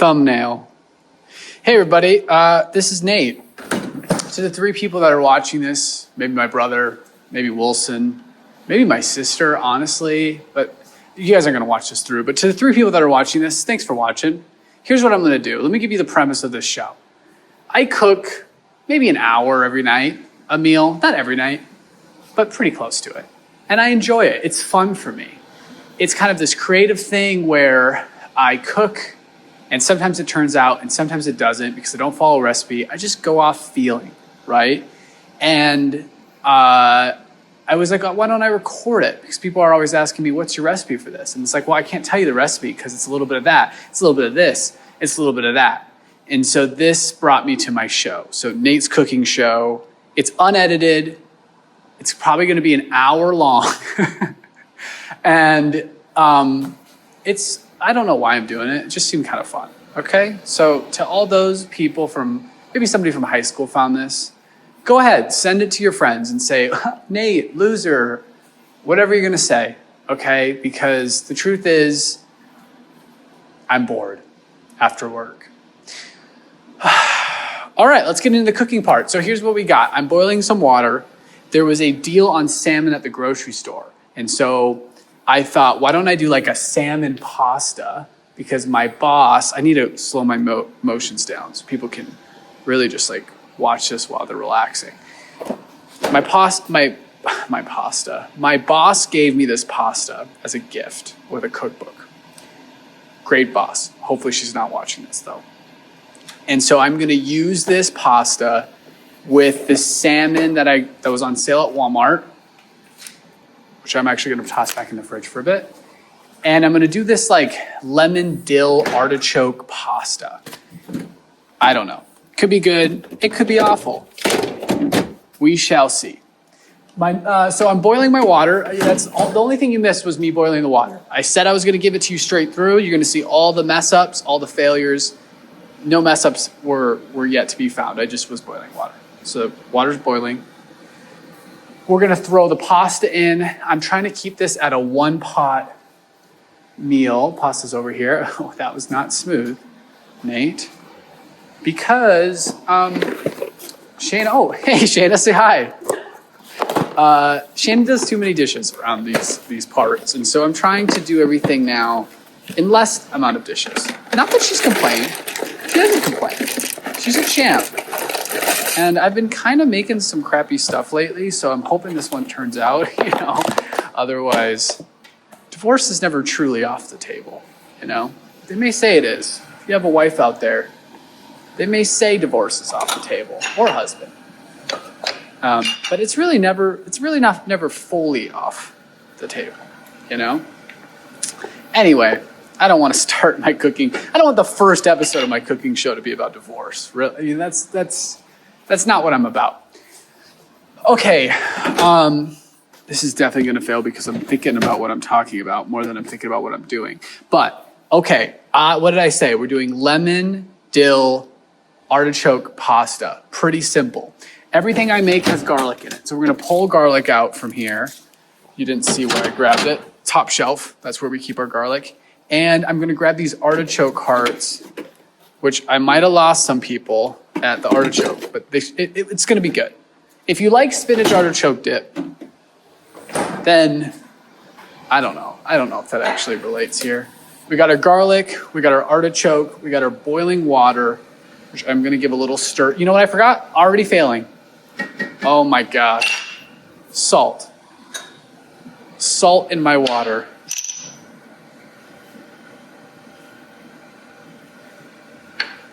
thumbnail. Hey everybody, this is Nate. To the three people that are watching this, maybe my brother, maybe Wilson, maybe my sister, honestly, but you guys aren't gonna watch this through, but to the three people that are watching this, thanks for watching. Here's what I'm gonna do. Let me give you the premise of this show. I cook maybe an hour every night, a meal, not every night, but pretty close to it. And I enjoy it, it's fun for me. It's kind of this creative thing where I cook and sometimes it turns out and sometimes it doesn't because I don't follow a recipe. I just go off feeling, right? And I was like, why don't I record it? Because people are always asking me, what's your recipe for this? And it's like, well, I can't tell you the recipe because it's a little bit of that. It's a little bit of this. It's a little bit of that. And so this brought me to my show. So Nate's Cooking Show. It's unedited. It's probably going to be an hour long. And I don't know why I'm doing it. It just seemed kind of fun. Okay. So to all those people maybe somebody from high school found this, go ahead, send it to your friends and say, Nate, loser, whatever you're going to say. Okay. Because the truth is I'm bored after work. All right, let's get into the cooking part. So here's what we got. I'm boiling some water. There was a deal on salmon at the grocery store. And so I thought, why don't I do like a salmon pasta? Because my boss, I need to slow my motions down so people can really just like watch this while they're relaxing. My boss gave me this pasta as a gift with a cookbook. Great boss. Hopefully she's not watching this though. And so I'm gonna use this pasta with the salmon that was on sale at Walmart, which I'm actually gonna toss back in the fridge for a bit. And I'm gonna do this like lemon dill artichoke pasta. I don't know. Could be good, it could be awful. We shall see. So I'm boiling my water. The only thing you missed was me boiling the water. I said I was gonna give it to you straight through. You're gonna see all the mess ups, all the failures. No mess ups were yet to be found. I just was boiling water. So water's boiling. We're gonna throw the pasta in. I'm trying to keep this at a one pot meal. Pasta's over here. Oh, that was not smooth, Nate. Because Shayna, oh, hey Shayna, say hi. Shayna does too many dishes around these parts. And so I'm trying to do everything now in less amount of dishes. Not that she's complaining. She doesn't complain. She's a champ. And I've been kind of making some crappy stuff lately, so I'm hoping this one turns out, Otherwise, divorce is never truly off the table, They may say it is. If you have a wife out there, they may say divorce is off the table, or husband. But it's really never fully off the table, Anyway, I don't want to start my cooking. I don't want the first episode of my cooking show to be about divorce. Really, that's not what I'm about. Okay, this is definitely going to fail because I'm thinking about what I'm talking about more than I'm thinking about what I'm doing. But, okay, what did I say? We're doing lemon, dill, artichoke pasta. Pretty simple. Everything I make has garlic in it. So we're going to pull garlic out from here. You didn't see where I grabbed it. Top shelf, that's where we keep our garlic. And I'm going to grab these artichoke hearts, which I might have lost some people at the artichoke, but it's going to be good. If you like spinach artichoke dip, then I don't know. I don't know if that actually relates here. We got our garlic, we got our artichoke, we got our boiling water, which I'm going to give a little stir. You know what I forgot? Already failing. Oh my gosh. Salt. Salt in my water.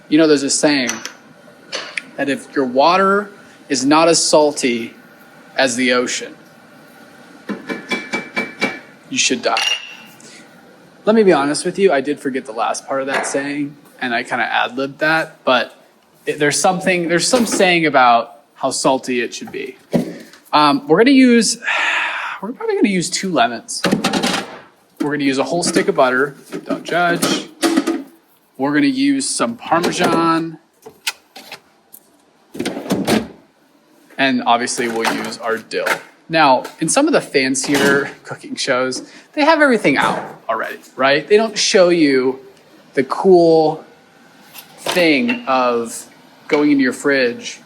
There's a saying that if your water is not as salty as the ocean, you should die. Let me be honest with you, I did forget the last part of that saying, and I kind of ad-libbed that, but there's some saying about how salty it should be. We're probably gonna use 2 lemons. We're gonna use a whole stick of butter, don't judge. We're gonna use some Parmesan. And obviously we'll use our dill. Now, in some of the fancier cooking shows, they have everything out already, right? They don't show you the cool thing of going into your fridge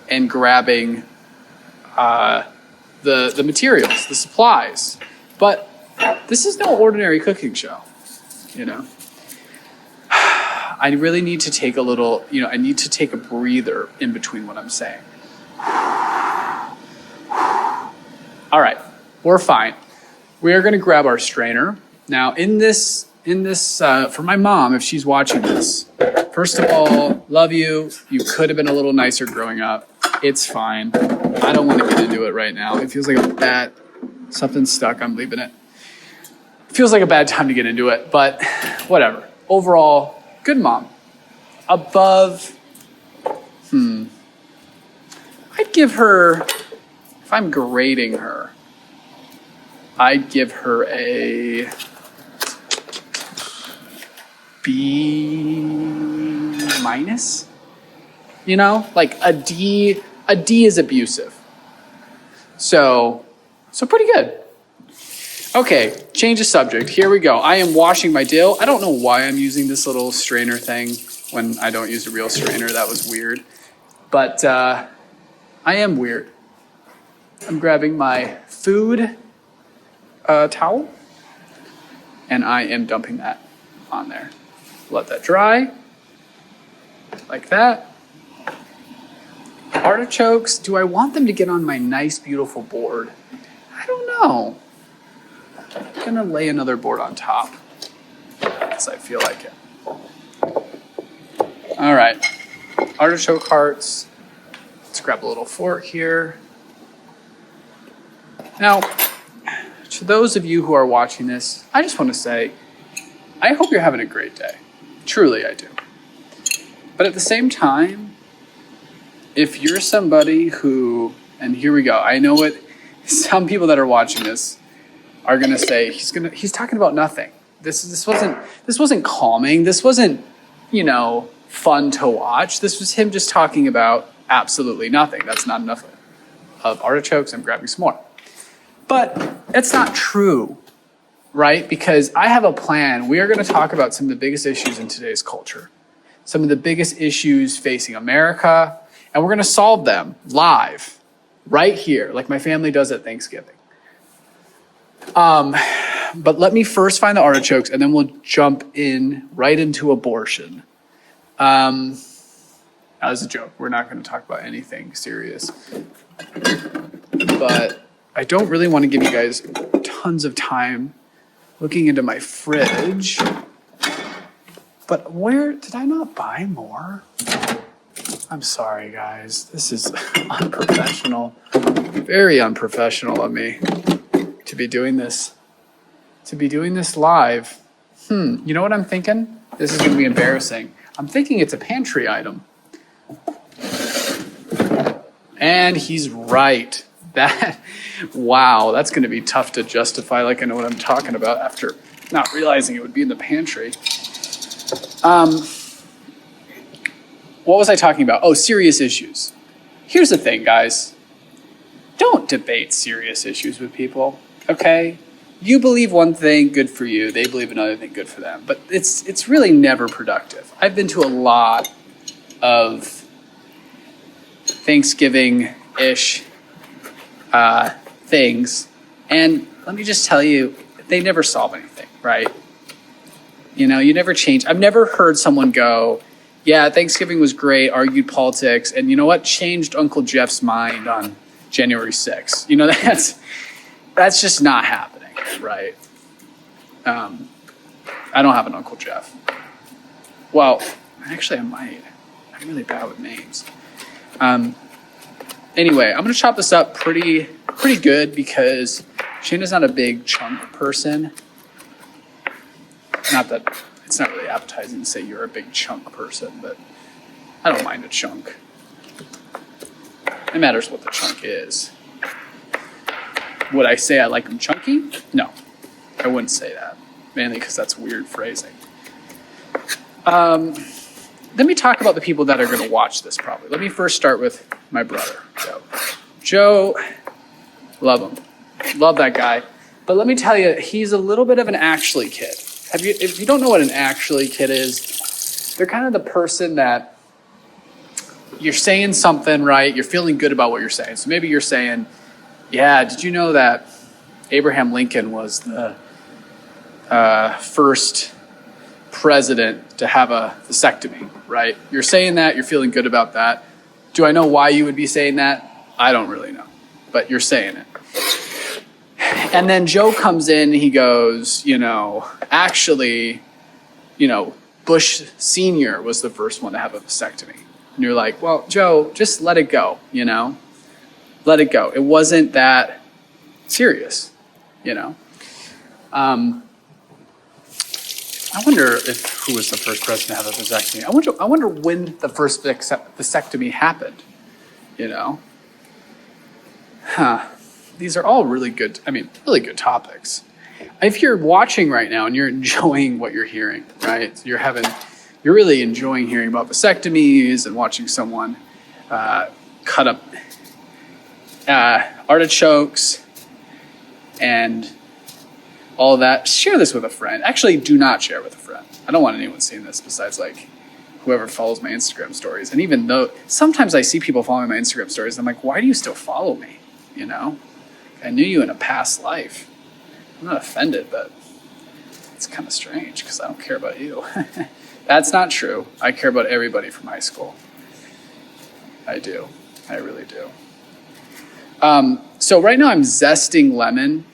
and grabbing the materials, the supplies. But this is no ordinary cooking show, you know. I really need to take a little, I need to take a breather in between what I'm saying. All right, we're fine. We are going to grab our strainer. Now, in this, for my mom, if she's watching this, first of all, love you. You could have been a little nicer growing up. It's fine. I don't want to get into it right now. It feels like something's stuck. I'm leaving it. It feels like a bad time to get into it, but whatever. Overall, good mom. Above, I'd give her, if I'm grading her, I'd give her a B minus. Like a D is abusive. So pretty good. Okay, change of subject. Here we go. I am washing my dill. I don't know why I'm using this little strainer thing when I don't use a real strainer. That was weird. But I am weird. I'm grabbing my food towel, and I am dumping that on there. Let that dry, like that. Artichokes, do I want them to get on my nice, beautiful board? I don't know. I'm gonna lay another board on top, because I feel like it. All right, artichoke hearts. Let's grab a little fork here. Now, to those of you who are watching this, I just want to say, I hope you're having a great day. Truly, I do. But at the same time, if you're somebody who, and here we go, I know what some people that are watching this are gonna say, he's talking about nothing. This wasn't calming. This wasn't, fun to watch. This was him just talking about absolutely nothing. That's not enough of artichokes. I'm grabbing some more. But it's not true, right? Because I have a plan. We are going to talk about some of the biggest issues in today's culture, some of the biggest issues facing America, and we're going to solve them live, right here, like my family does at Thanksgiving. But let me first find the artichokes, and then we'll jump right into abortion. That was a joke. We're not going to talk about anything serious. But I don't really want to give you guys tons of time looking into my fridge. But where did I not buy more? I'm sorry, guys. This is unprofessional. Very unprofessional of me to be doing this. To be doing this live. You know what I'm thinking? This is going to be embarrassing. I'm thinking it's a pantry item. And he's right. Wow, that's going to be tough to justify like I know what I'm talking about after not realizing it would be in the pantry. What was I talking about? Oh, serious issues. Here's the thing, guys. Don't debate serious issues with people, okay? You believe one thing, good for you. They believe another thing, good for them. But it's really never productive. I've been to a lot of Thanksgiving-ish things, and let me just tell you, they never solve anything, right? You never change. I've never heard someone go, yeah, Thanksgiving was great, argued politics, and you know what? Changed Uncle Jeff's mind on January 6th. That's just not happening, right? I don't have an Uncle Jeff. Well, actually I might. I'm really bad with names. Anyway, I'm going to chop this up pretty good because Shayna's not a big chunk person. Not that it's not really appetizing to say you're a big chunk person, but I don't mind a chunk. It matters what the chunk is. Would I say I like them chunky? No, I wouldn't say that. Mainly because that's weird phrasing. Let me talk about the people that are going to watch this probably. Let me first start with my brother, Joe. Joe, love him. Love that guy. But let me tell you, he's a little bit of an actually kid. If you don't know what an actually kid is, they're kind of the person that you're saying something right, you're feeling good about what you're saying. So maybe you're saying, yeah, did you know that Abraham Lincoln was the first president to have a vasectomy, right? You're saying that, you're feeling good about that. Do I know why you would be saying that? I don't really know, but you're saying it. And then Joe comes in, he goes, actually, Bush Sr. was the first one to have a vasectomy. And you're like, well, Joe, just let it go, Let it go. It wasn't that serious, I wonder who was the first president to have a vasectomy. I wonder when the first vasectomy happened, These are all really good topics. If you're watching right now and you're enjoying what you're hearing, right? You're really enjoying hearing about vasectomies and watching someone cut up artichokes and all of that. Share this with a friend. Actually, do not share with a friend. I don't want anyone seeing this besides whoever follows my Instagram stories. And even though sometimes I see people following my Instagram stories, I'm like, why do you still follow me? I knew you in a past life. I'm not offended, but it's kind of strange because I don't care about you. That's not true. I care about everybody from high school. I do. I really do. So right now I'm zesting lemon.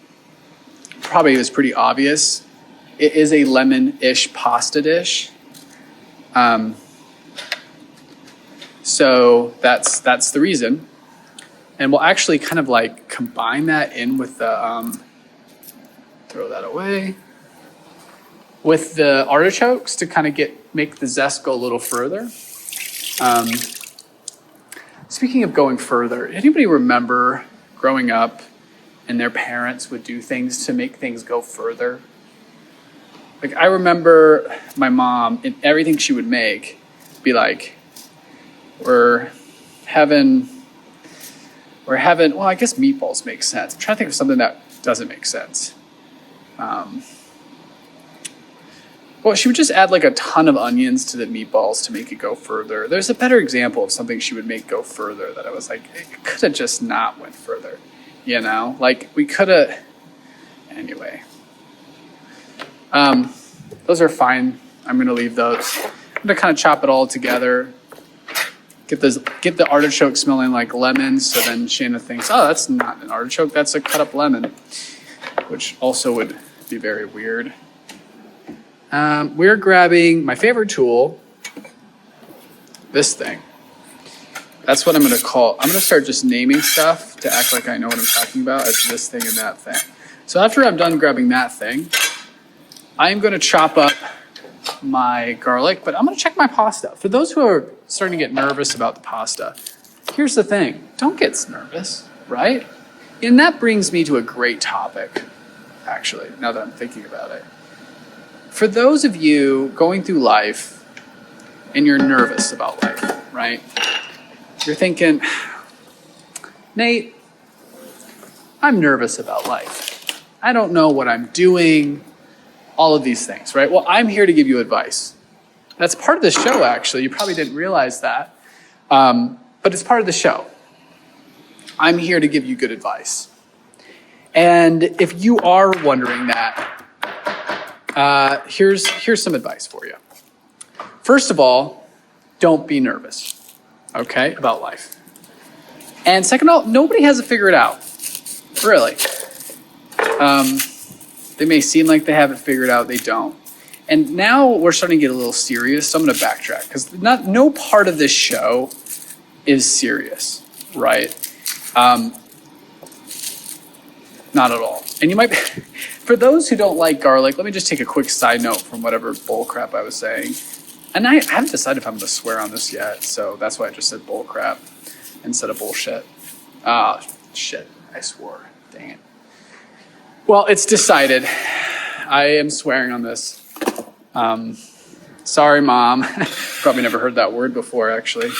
Probably is pretty obvious. It is a lemon-ish pasta dish. So that's the reason. And we'll actually kind of combine that in with the, throw that away, with the artichokes to kind of make the zest go a little further. Speaking of going further, anybody remember growing up and their parents would do things to make things go further? I remember my mom, and everything she would make, be like, we're having, well, I guess meatballs make sense. I'm trying to think of something that doesn't make sense. Well, she would just add a ton of onions to the meatballs to make it go further. There's a better example of something she would make go further that I was like, it could have just not went further. We could have, anyway. Those are fine. I'm going to leave those. I'm going to kind of chop it all together. Get the artichoke smelling like lemons, so then Shayna thinks, oh, that's not an artichoke, that's a cut up lemon, which also would be very weird. We're grabbing my favorite tool, this thing. That's what I'm going to call, I'm going to start just naming stuff to act like I know what I'm talking about as this thing and that thing. So after I'm done grabbing that thing, I'm going to chop up my garlic, but I'm going to check my pasta. For those who are starting to get nervous about the pasta, here's the thing. Don't get nervous, right? And that brings me to a great topic, actually, now that I'm thinking about it. For those of you going through life and you're nervous about life, right? You're thinking, Nate, I'm nervous about life. I don't know what I'm doing. All of these things, right? Well, I'm here to give you advice. That's part of the show, actually. You probably didn't realize that. But it's part of the show. I'm here to give you good advice. And if you are wondering that, here's some advice for you. First of all, don't be nervous, okay, about life. And second of all, nobody has to figure it out, really. They may seem like they have it figured out, they don't. And now we're starting to get a little serious, so I'm going to backtrack because no part of this show is serious, right? Not at all. And you might, for those who don't like garlic, let me just take a quick side note from whatever bull crap I was saying. And I haven't decided if I'm going to swear on this yet, so that's why I just said bull crap instead of bullshit. Shit, I swore. Dang it. Well, it's decided. I am swearing on this. Sorry, Mom. Probably never heard that word before, actually.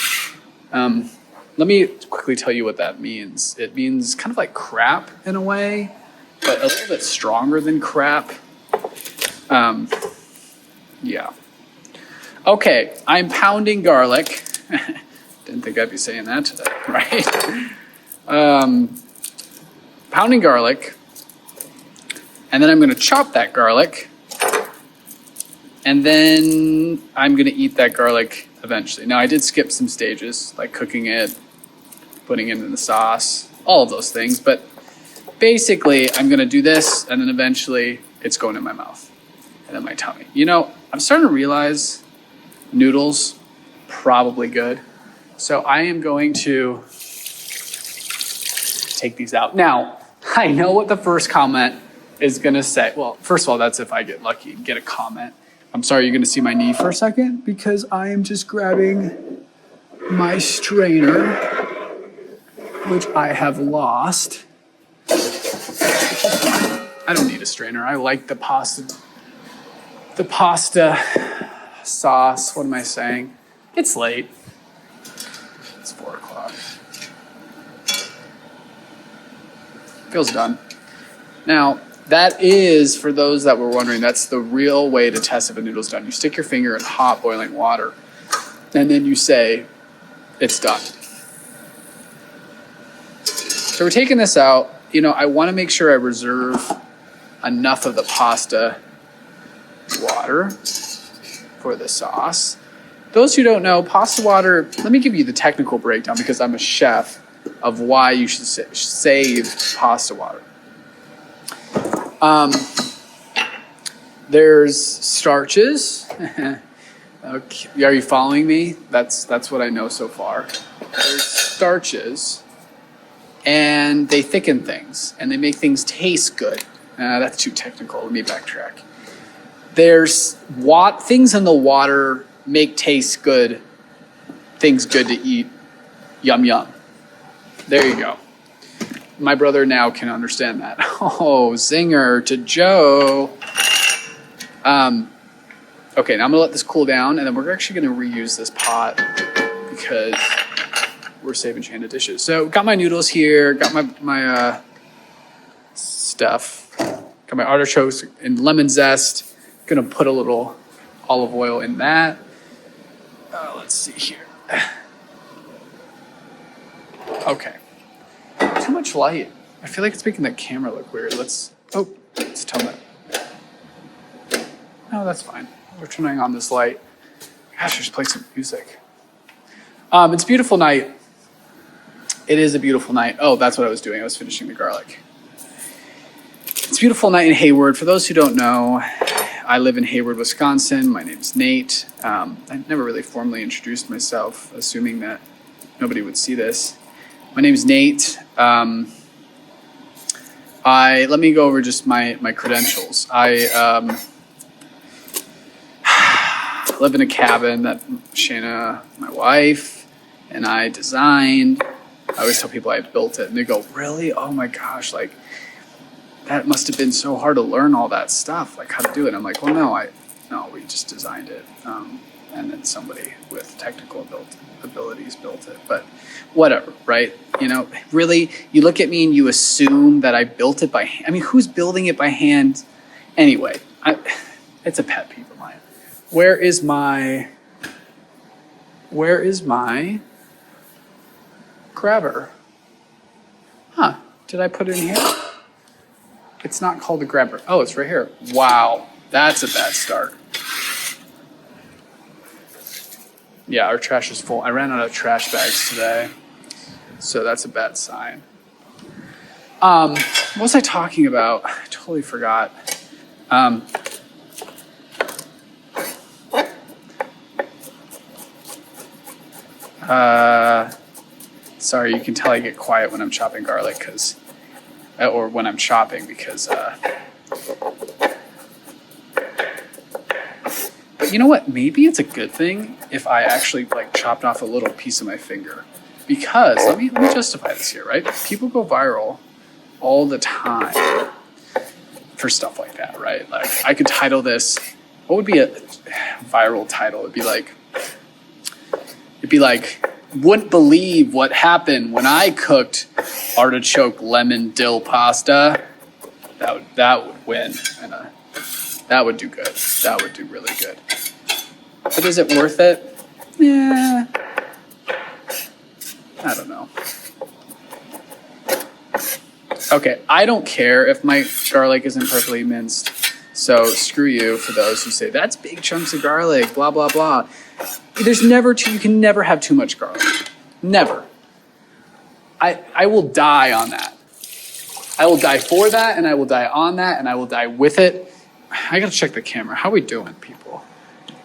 Let me quickly tell you what that means. It means kind of like crap in a way, but a little bit stronger than crap. Yeah. Okay, I'm pounding garlic. Didn't think I'd be saying that today, right? Pounding garlic. And then I'm going to chop that garlic. And then I'm going to eat that garlic eventually. Now, I did skip some stages, like cooking it, putting it in the sauce, all of those things. But basically, I'm going to do this, and then eventually it's going in my mouth and then my tummy. You know, I'm starting to realize noodles, probably good. So I am going to take these out. Now, I know what the first comment is going to say. Well, first of all, that's if I get lucky and get a comment. I'm sorry, you're going to see my knee for a second because I am just grabbing my strainer, which I have lost. I don't need a strainer. I like the pasta sauce. What am I saying? It's late. It's 4 o'clock. Feels done. Now, that is, for those that were wondering, that's the real way to test if a noodle's done. You stick your finger in hot boiling water, and then you say, it's done. So we're taking this out. You know, I want to make sure I reserve enough of the pasta water for the sauce. Those who don't know, pasta water, let me give you the technical breakdown because I'm a chef of why you should save pasta water. There's starches. Okay. Are you following me? That's what I know so far. There's starches, and they thicken things, and they make things taste good. That's too technical. Let me backtrack. There's things in the water make taste good, things good to eat. Yum, yum. There you go. My brother now can understand that. Oh, zinger to Joe. Okay, now I'm gonna let this cool down, and then we're actually gonna reuse this pot because we're saving Shayna dishes. So got my noodles here, got my stuff, got my artichokes and lemon zest. Gonna put a little olive oil in that. Let's see here. Okay. Too much light. I feel like it's making the camera look weird. Let's tone it. No, that's fine. We're turning on this light. Gosh, I should play some music. It's a beautiful night. It is a beautiful night. Oh, that's what I was doing. I was finishing the garlic. It's a beautiful night in Hayward. For those who don't know, I live in Hayward, Wisconsin. My name's Nate. I've never really formally introduced myself, assuming that nobody would see this. My name's Nate. Let me go over just my credentials. I live in a cabin that Shayna, my wife, and I designed. I always tell people I built it, and they go, "Really? Oh my gosh! Like that must have been so hard to learn all that stuff, like how to do it." I'm like, "Well, no, we just designed it, and then somebody with technical abilities built it." But whatever, right? You know, really, you look at me and you assume that I built it by hand. I mean, who's building it by hand anyway? It's a pet peeve of mine. Where is my grabber? Huh, did I put it in here? It's not called a grabber. Oh, it's right here. Wow, that's a bad start. Yeah, our trash is full. I ran out of trash bags today, so that's a bad sign. What was I talking about? I totally forgot. Sorry, you can tell I get quiet when I'm chopping garlic or when I'm chopping because but you know what? Maybe it's a good thing if I actually like chopped off a little piece of my finger, because let me justify this here, right? People go viral all the time for stuff like that, right? Like I could title this. What would be a viral title? It'd be like, wouldn't believe what happened when I cooked artichoke lemon dill pasta. That would win, and that would do good. That would do really good. But is it worth it? Yeah. I don't know. Okay, I don't care if my garlic isn't perfectly minced. So screw you for those who say, that's big chunks of garlic, blah, blah, blah. You can never have too much garlic. Never. I will die on that. I will die for that, and I will die on that, and I will die with it. I gotta check the camera. How are we doing, people?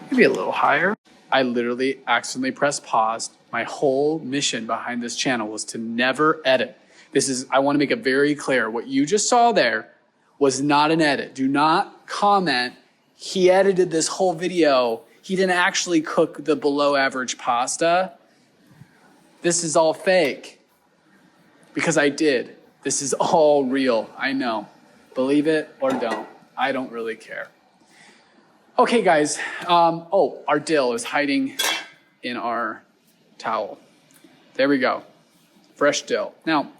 Maybe a little higher. I literally accidentally pressed pause. My whole mission behind this channel was to never edit. I want to make it very clear. What you just saw there was not an edit. Do not comment, he edited this whole video. He didn't actually cook the below average pasta. This is all fake. Because I did. This is all real. I know. Believe it or don't. I don't really care. Okay, guys. Our dill is hiding in our towel. There we go. Fresh dill. Now,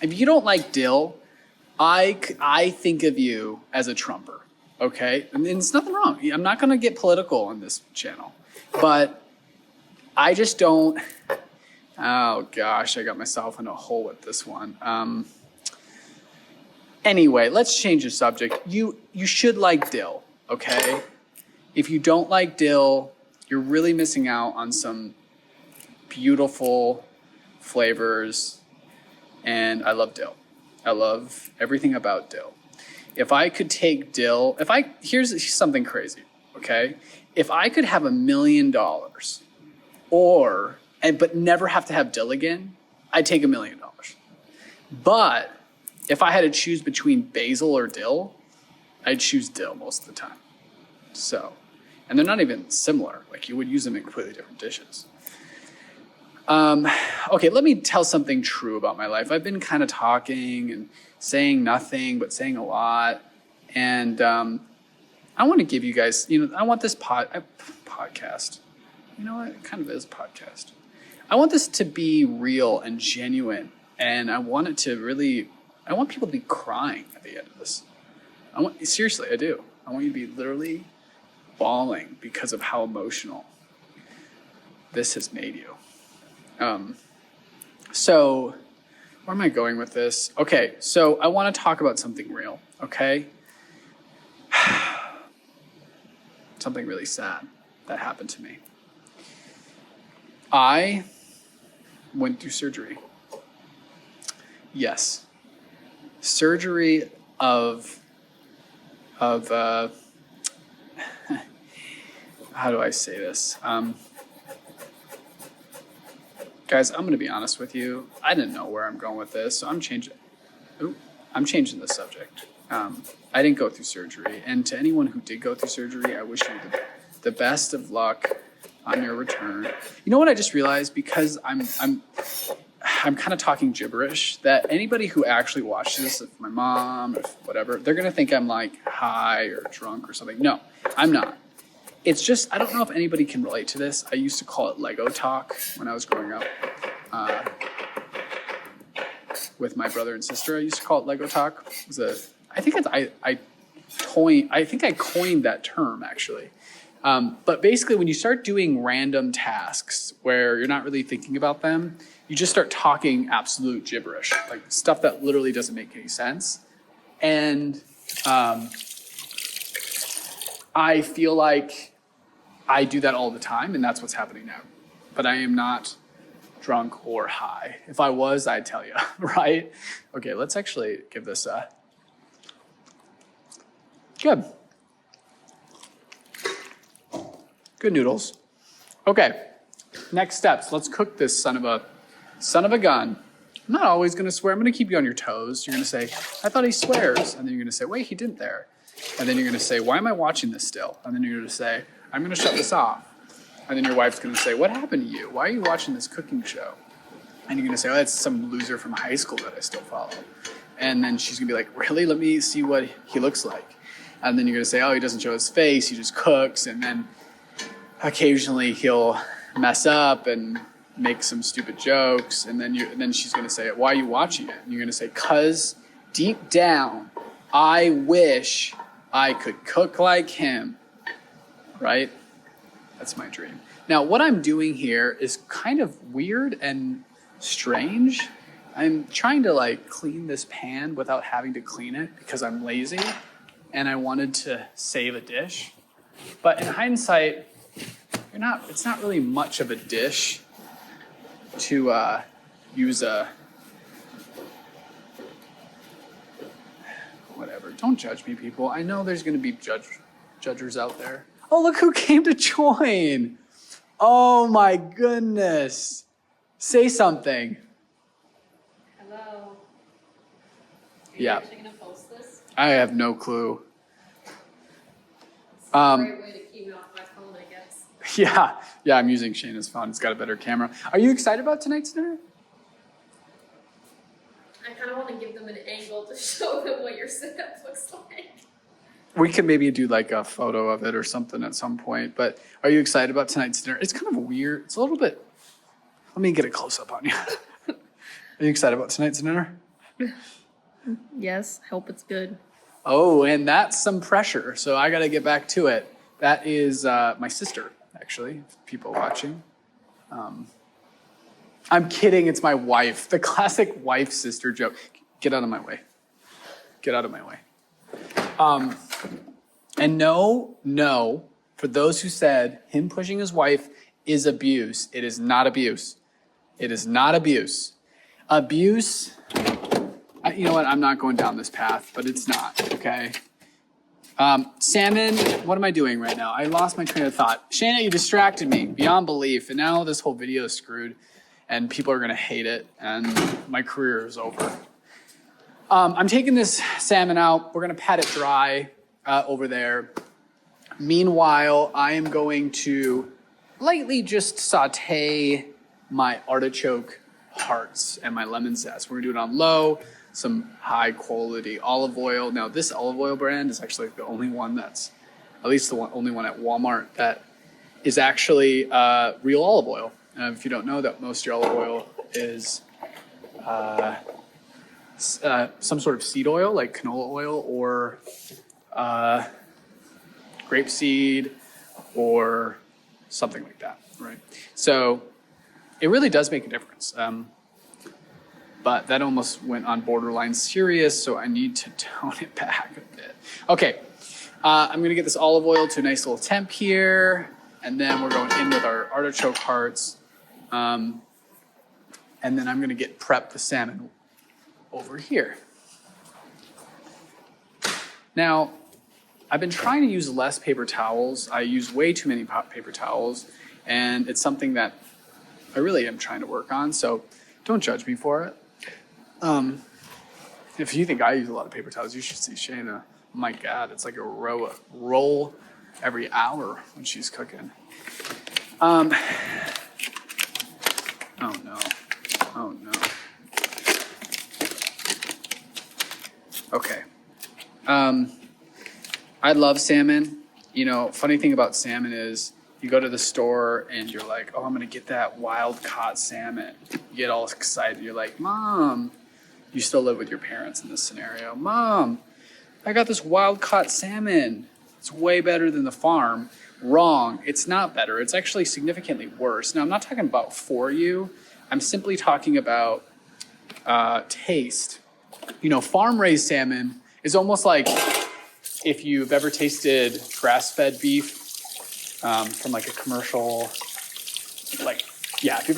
if you don't like dill, I think of you as a Trumper, okay? And there's nothing wrong. I'm not going to get political on this channel, but I just don't. Oh gosh, I got myself in a hole with this one. Anyway, let's change the subject. You should like dill, okay? If you don't like dill, you're really missing out on some beautiful flavors, and I love dill. I love everything about dill. If I could take dill, here's something crazy, okay? If I could have $1 million but never have to have dill again, I'd take $1 million. But if I had to choose between basil or dill, I'd choose dill most of the time. So, and they're not even similar. Like, you would use them in completely different dishes. Okay, let me tell something true about my life. I've been kind of talking and saying nothing, but saying a lot. And I want to give you guys, I want this podcast. You know what? It kind of is a podcast. I want this to be real and genuine. And I want people to be crying at the end of this. Seriously, I do. I want you to be literally bawling because of how emotional this has made you. So where am I going with this? Okay, so I want to talk about something real, okay? Something really sad that happened to me. I went through surgery. Yes. Surgery of how do I say this? Guys, I'm going to be honest with you. I didn't know where I'm going with this, so I'm changing the subject. I didn't go through surgery, and to anyone who did go through surgery, I wish you the best of luck on your return. You know what I just realized? Because I'm kind of talking gibberish, that anybody who actually watches this, if my mom, if whatever, they're going to think I'm like high or drunk or something. No, I'm not. It's just, I don't know if anybody can relate to this. I used to call it Lego talk when I was growing up. With my brother and sister, I used to call it Lego talk. I think I coined that term, actually. But basically, when you start doing random tasks where you're not really thinking about them, you just start talking absolute gibberish, like stuff that literally doesn't make any sense. And I feel like I do that all the time, and that's what's happening now. But I am not drunk or high. If I was, I'd tell you, right? Okay, let's actually give this a... Good. Good noodles. Okay, next steps. Let's cook this son of a gun. I'm not always going to swear. I'm going to keep you on your toes. You're going to say, I thought he swears. And then you're going to say, wait, he didn't there. And then you're going to say, why am I watching this still? And then you're going to say, I'm going to shut this off. And then your wife's going to say, what happened to you? Why are you watching this cooking show? And you're going to say, oh, that's some loser from high school that I still follow. And then she's going to be like, really? Let me see what he looks like. And then you're going to say, oh, he doesn't show his face. He just cooks. And then occasionally he'll mess up and make some stupid jokes. And then she's going to say, why are you watching it? And you're going to say, 'cause deep down, I wish I could cook like him. Right? That's my dream. Now, what I'm doing here is kind of weird and strange. I'm trying to like clean this pan without having to clean it because I'm lazy and I wanted to save a dish. But in hindsight, it's not really much of a dish to use a, whatever. Don't judge me, people. I know there's going to be judgers out there. Oh, look who came to join. Oh my goodness. Say something. Hello. Are Yeah. you actually going to post this? I have no clue. It's a great way to keep me off my phone, I guess. Yeah, I'm using Shayna's phone. It's got a better camera. Are you excited about tonight's dinner? I kind of want to give them an angle to show them what your setup looks like. We could maybe do like a photo of it or something at some point, but are you excited about tonight's dinner? It's kind of weird. It's a little bit, let me get a close up on you. Are you excited about tonight's dinner? Yes, hope it's good. Oh, and that's some pressure. So I got to get back to it. That is my sister, actually, people watching. I'm kidding. It's my wife. The classic wife-sister joke. Get out of my way. Get out of my way. And no, for those who said him pushing his wife is abuse, it is not abuse. It is not abuse. Abuse, you know what? I'm not going down this path, but it's not, okay? Salmon, what am I doing right now? I lost my train of thought. Shayna, you distracted me beyond belief, and now this whole video is screwed, and people are gonna hate it, and my career is over. I'm taking this salmon out. We're gonna pat it dry over there. Meanwhile, I am going to lightly just saute my artichoke hearts and my lemon zest. We're gonna do it on low, some high quality olive oil. Now this olive oil brand is actually the only one that's, at least only one at Walmart that is actually real olive oil. If you don't know that most of your olive oil is some sort of seed oil like canola oil or grapeseed or something like that, right? So it really does make a difference. But that almost went on borderline serious, so I need to tone it back a bit. Okay, I'm gonna get this olive oil to a nice little temp here, and then we're going in with our artichoke hearts. And then I'm gonna prep the salmon over here. Now, I've been trying to use less paper towels. I use way too many paper towels, and it's something that I really am trying to work on, so don't judge me for it. If you think I use a lot of paper towels, you should see Shayna. Oh my God, it's like a roll every hour when she's cooking. Oh no. Okay. I love salmon. You know, funny thing about salmon is you go to the store and you're like, oh, I'm going to get that wild caught salmon. You get all excited. You're like, Mom, you still live with your parents in this scenario. Mom, I got this wild caught salmon. It's way better than the farm. Wrong. It's not better. It's actually significantly worse. Now, I'm not talking about for you. I'm simply talking about taste. You know, farm-raised salmon is almost like if you've ever tasted grass-fed beef from like a commercial, like, yeah, if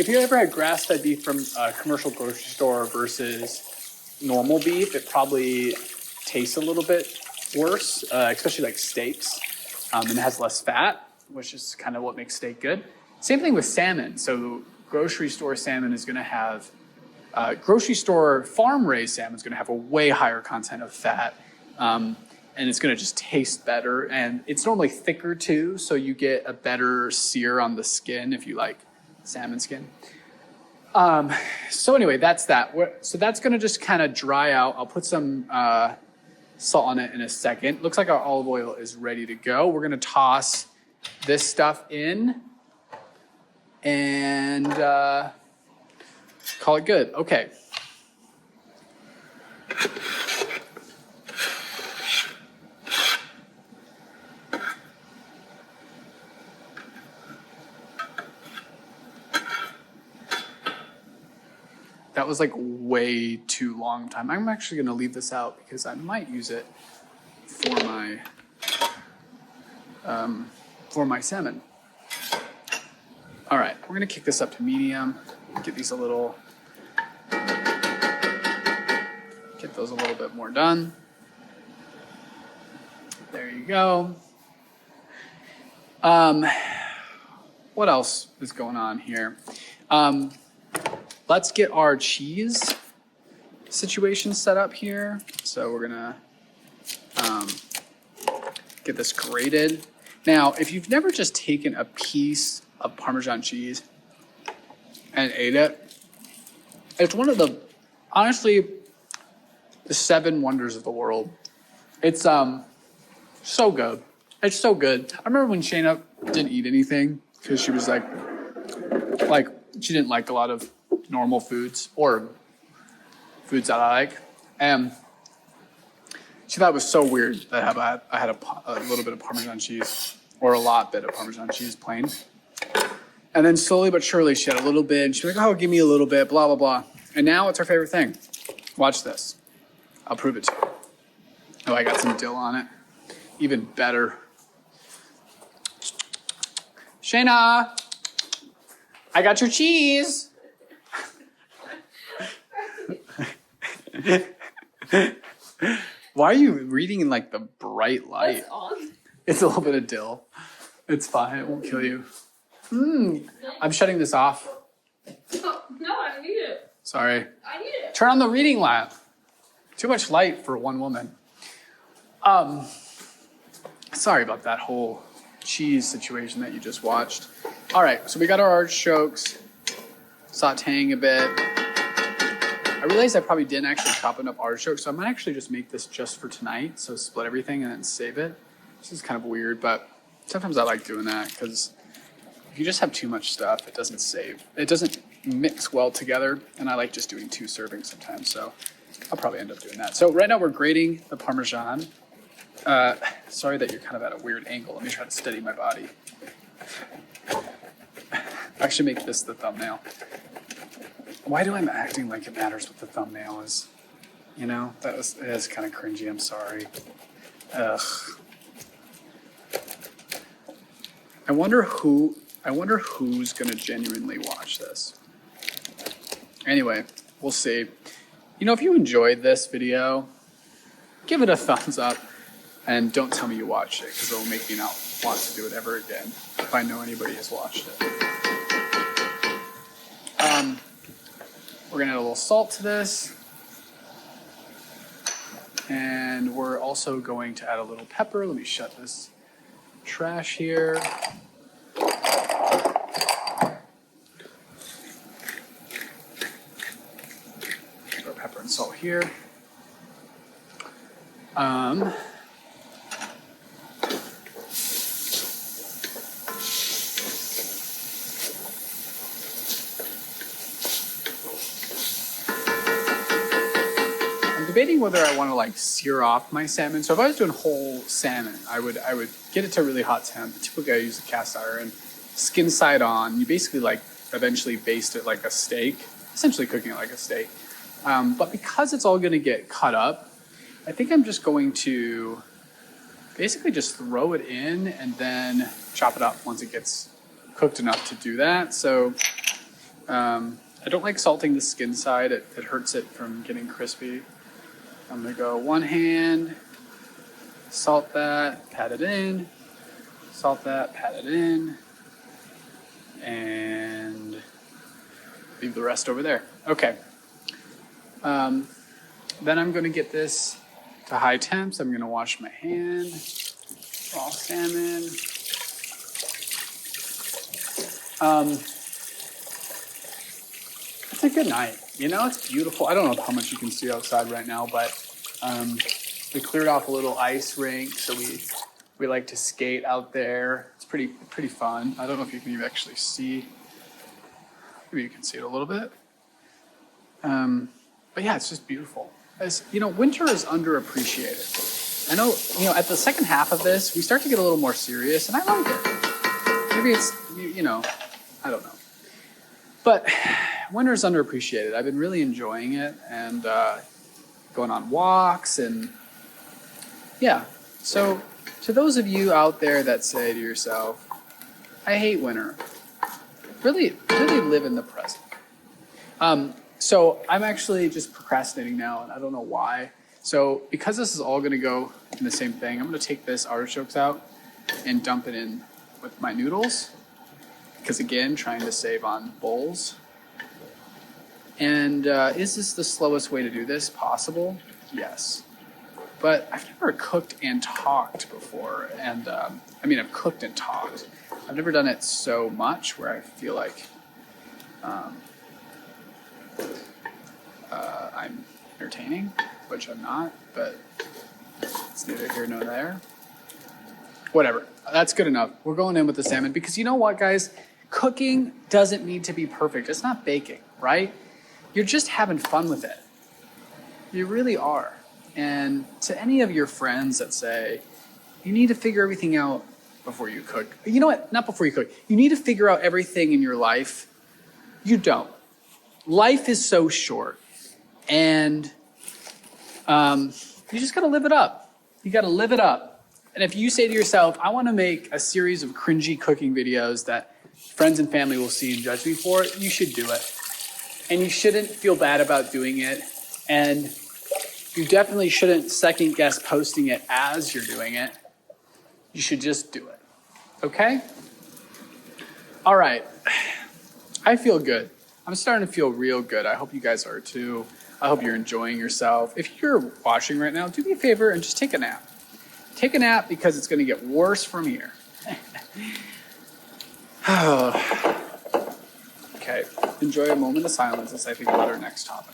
you ever had grass-fed beef from a commercial grocery store versus normal beef, it probably tastes a little bit worse, especially like steaks, and it has less fat, which is kind of what makes steak good. Same thing with salmon. So grocery store salmon is going to have, grocery store farm-raised salmon is going to have a way higher content of fat, and it's going to just taste better. And it's normally thicker too, so you get a better sear on the skin if you like salmon skin. So anyway, that's that. So that's going to just kind of dry out. I'll put some salt on it in a second. Looks like our olive oil is ready to go. We're going to toss this stuff in and call it good. Okay. That was like way too long time. I'm actually gonna leave this out because I might use it for my salmon. All right, we're gonna kick this up to medium. Get these get those a little bit more done. There you go. What else is going on here? Let's get our cheese situation set up here. So we're gonna get this grated. Now, if you've never just taken a piece of Parmesan cheese and ate it, it's one of the, honestly, the 7 wonders of the world. It's so good. It's so good. I remember when Shayna didn't eat anything because she was like she didn't like a lot of normal foods or foods that I like, and she thought it was so weird that I had a little bit of Parmesan cheese or a lot bit of Parmesan cheese plain. And then slowly but surely she had a little bit and she was like, oh, give me a little bit, blah, blah, blah. And now it's her favorite thing. Watch this. I'll prove it to you. Oh, I got some dill on it. Even better. Shayna, I got your cheese. Why are you reading in like the bright light? It's on. It's a little bit of dill. It's fine. It won't kill you. I'm shutting this off. No, I need it. Sorry. I need it. Turn on the reading lamp. Too much light for one woman. Sorry about that whole cheese situation that you just watched. All right, so we got our artichokes sauteing a bit. I realized I probably didn't actually chop enough artichokes, so I might actually just make this just for tonight. So split everything and then save it. This is kind of weird, but sometimes I like doing that because if you just have too much stuff, it doesn't save. It doesn't mix well together, and I like just doing 2 servings sometimes, so I'll probably end up doing that. So right now we're grating the Parmesan. Sorry that you're kind of at a weird angle. Let me try to steady my body. I should make this the thumbnail. Why do I acting like it matters what the thumbnail is? You know, it is kind of cringy. I'm sorry. Ugh. I wonder who's gonna genuinely watch this. Anyway, we'll see. You know, if you enjoyed this video, give it a thumbs up and don't tell me you watched it because it'll make me not want to do it ever again if I know anybody has watched it. We're gonna add a little salt to this. And we're also going to add a little pepper. Let me shut this trash here. Throw pepper and salt here. Debating whether I want to like sear off my salmon. So if I was doing whole salmon, I would get it to a really hot temp. Typically I use a cast iron, skin side on. You basically like eventually baste it like a steak, essentially cooking it like a steak. But because it's all going to get cut up, I think I'm just going to basically just throw it in and then chop it up once it gets cooked enough to do that. So I don't like salting the skin side. It hurts it from getting crispy. I'm gonna go one hand, salt that, pat it in, salt that, pat it in, and leave the rest over there. Okay. Then I'm gonna get this to high temps. I'm gonna wash my hand, raw salmon. It's a good night. You know, it's beautiful. I don't know how much you can see outside right now, but we cleared off a little ice rink, so we like to skate out there. It's pretty fun. I don't know if you can even actually see. Maybe you can see it a little bit. But yeah, it's just beautiful. As you know, winter is underappreciated. I know, you know, at the second half of this, we start to get a little more serious, and I like it. Maybe it's, you know, I don't know. But winter's underappreciated. I've been really enjoying it and going on walks and yeah. So to those of you out there that say to yourself, I hate winter, really live in the present. So I'm actually just procrastinating now and I don't know why. So because this is all gonna go in the same thing, I'm gonna take this artichokes out and dump it in with my noodles. Because again, trying to save on bowls. And is this the slowest way to do this possible? Yes. But I've never cooked and talked before. And I mean, I've cooked and talked. I've never done it so much where I feel like I'm entertaining, which I'm not, but it's neither here nor there. Whatever, that's good enough. We're going in with the salmon because you know what, guys? Cooking doesn't need to be perfect. It's not baking, right? You're just having fun with it. You really are. And to any of your friends that say, you need to figure everything out before you cook. You know what? Not before you cook. You need to figure out everything in your life. You don't. Life is so short. And you just got to live it up. You got to live it up. And if you say to yourself, I want to make a series of cringy cooking videos that friends and family will see and judge me for it, you should do it. And you shouldn't feel bad about doing it. And you definitely shouldn't second guess posting it as you're doing it. You should just do it. Okay? All right. I feel good. I'm starting to feel real good. I hope you guys are too. I hope you're enjoying yourself. If you're watching right now, do me a favor and just take a nap. Take a nap because it's going to get worse from here. Okay, enjoy a moment of silence as I think about our next topic.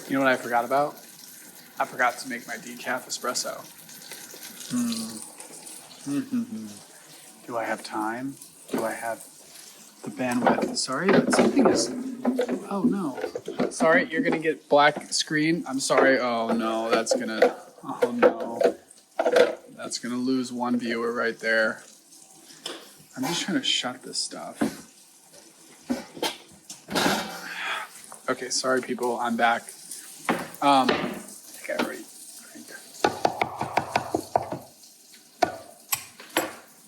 You know what I forgot about? I forgot to make my decaf espresso. Do I have time? Do I have the bandwidth? Sorry, but something is... Oh, no. Sorry, you're going to get black screen. I'm sorry. Oh, no, that's going to... Oh, no. That's going to lose one viewer right there. I'm just trying to shut this stuff. Okay, sorry, people. I'm back. I think I already drank.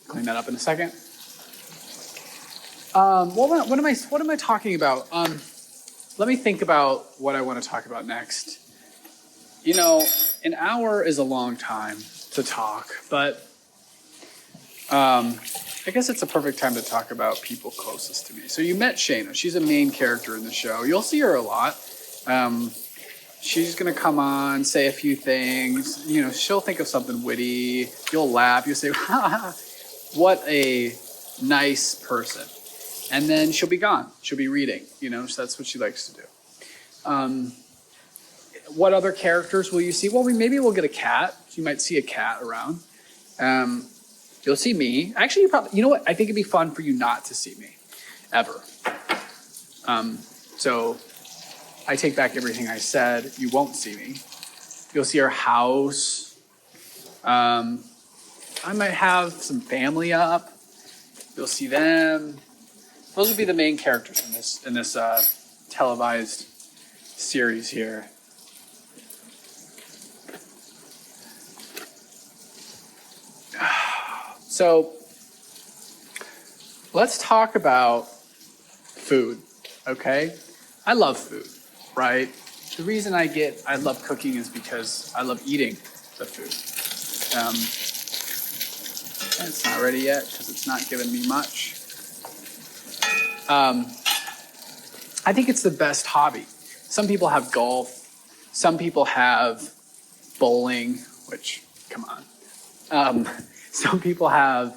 Clean that up in a second. What am I talking about? Let me think about what I want to talk about next. You know, an hour is a long time to talk, but I guess it's a perfect time to talk about people closest to me. So you met Shayna. She's a main character in the show. You'll see her a lot. She's going to come on, say a few things. You know, she'll think of something witty. You'll laugh. You'll say, what a nice person. And then she'll be gone. She'll be reading. You know, so that's what she likes to do. What other characters will you see? Well, maybe we'll get a cat. You might see a cat around. You'll see me. Actually, you know what? I think it'd be fun for you not to see me, ever. So I take back everything I said. You won't see me. You'll see our house. I might have some family up. You'll see them. Those would be the main characters in this televised series here. So let's talk about food, okay? I love food, right? The reason I love cooking is because I love eating the food. And it's not ready yet because it's not giving me much. I think it's the best hobby. Some people have golf. Some people have bowling, which, come on. Some people have,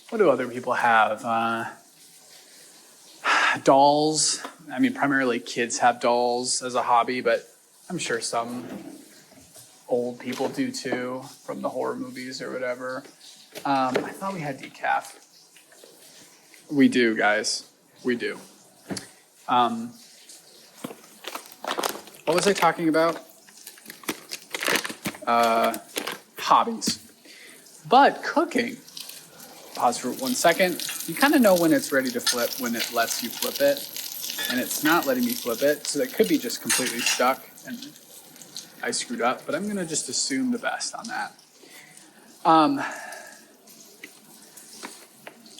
what do other people have? Dolls. I mean, primarily kids have dolls as a hobby, but I'm sure some old people do too from the horror movies or whatever. I thought we had decaf. We do, guys. We do. What was I talking about? Hobbies. But cooking, pause for 1 second. You kind of know when it's ready to flip, when it lets you flip it. And it's not letting me flip it. So that could be just completely stuck and I screwed up. But I'm going to just assume the best on that.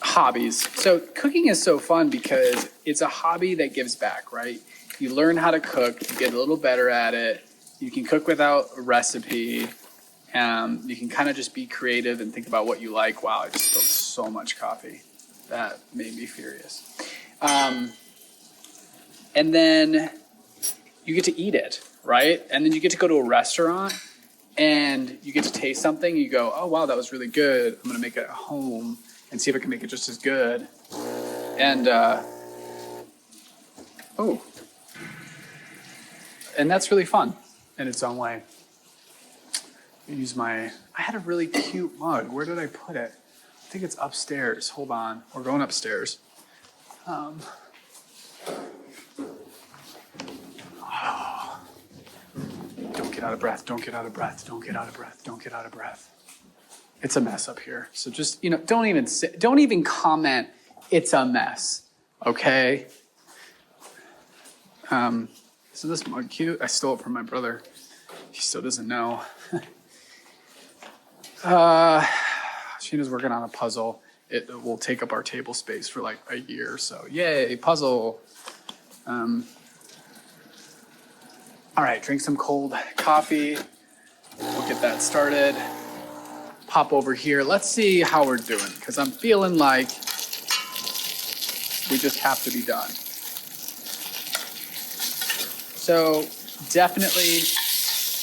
Hobbies. So cooking is so fun because it's a hobby that gives back, right? You learn how to cook, you get a little better at it. You can cook without a recipe. You can kind of just be creative and think about what you like. Wow, I just spilled so much coffee. That made me furious. And then you get to eat it, right? And then you get to go to a restaurant and you get to taste something. And you go, oh, wow, that was really good. I'm going to make it at home and see if I can make it just as good. And, and that's really fun in its own way. I had a really cute mug. Where did I put it? I think it's upstairs. Hold on. We're going upstairs. Don't get out of breath. Don't get out of breath. Don't get out of breath. Don't get out of breath. It's a mess up here. So just, don't even comment. It's a mess. Okay. So this mug cute. I stole it from my brother. He still doesn't know. Shayna's working on a puzzle. It will take up our table space for like a year. So yay, puzzle. All right, drink some cold coffee. We'll get that started. Pop over here. Let's see how we're doing because I'm feeling like we just have to be done. So definitely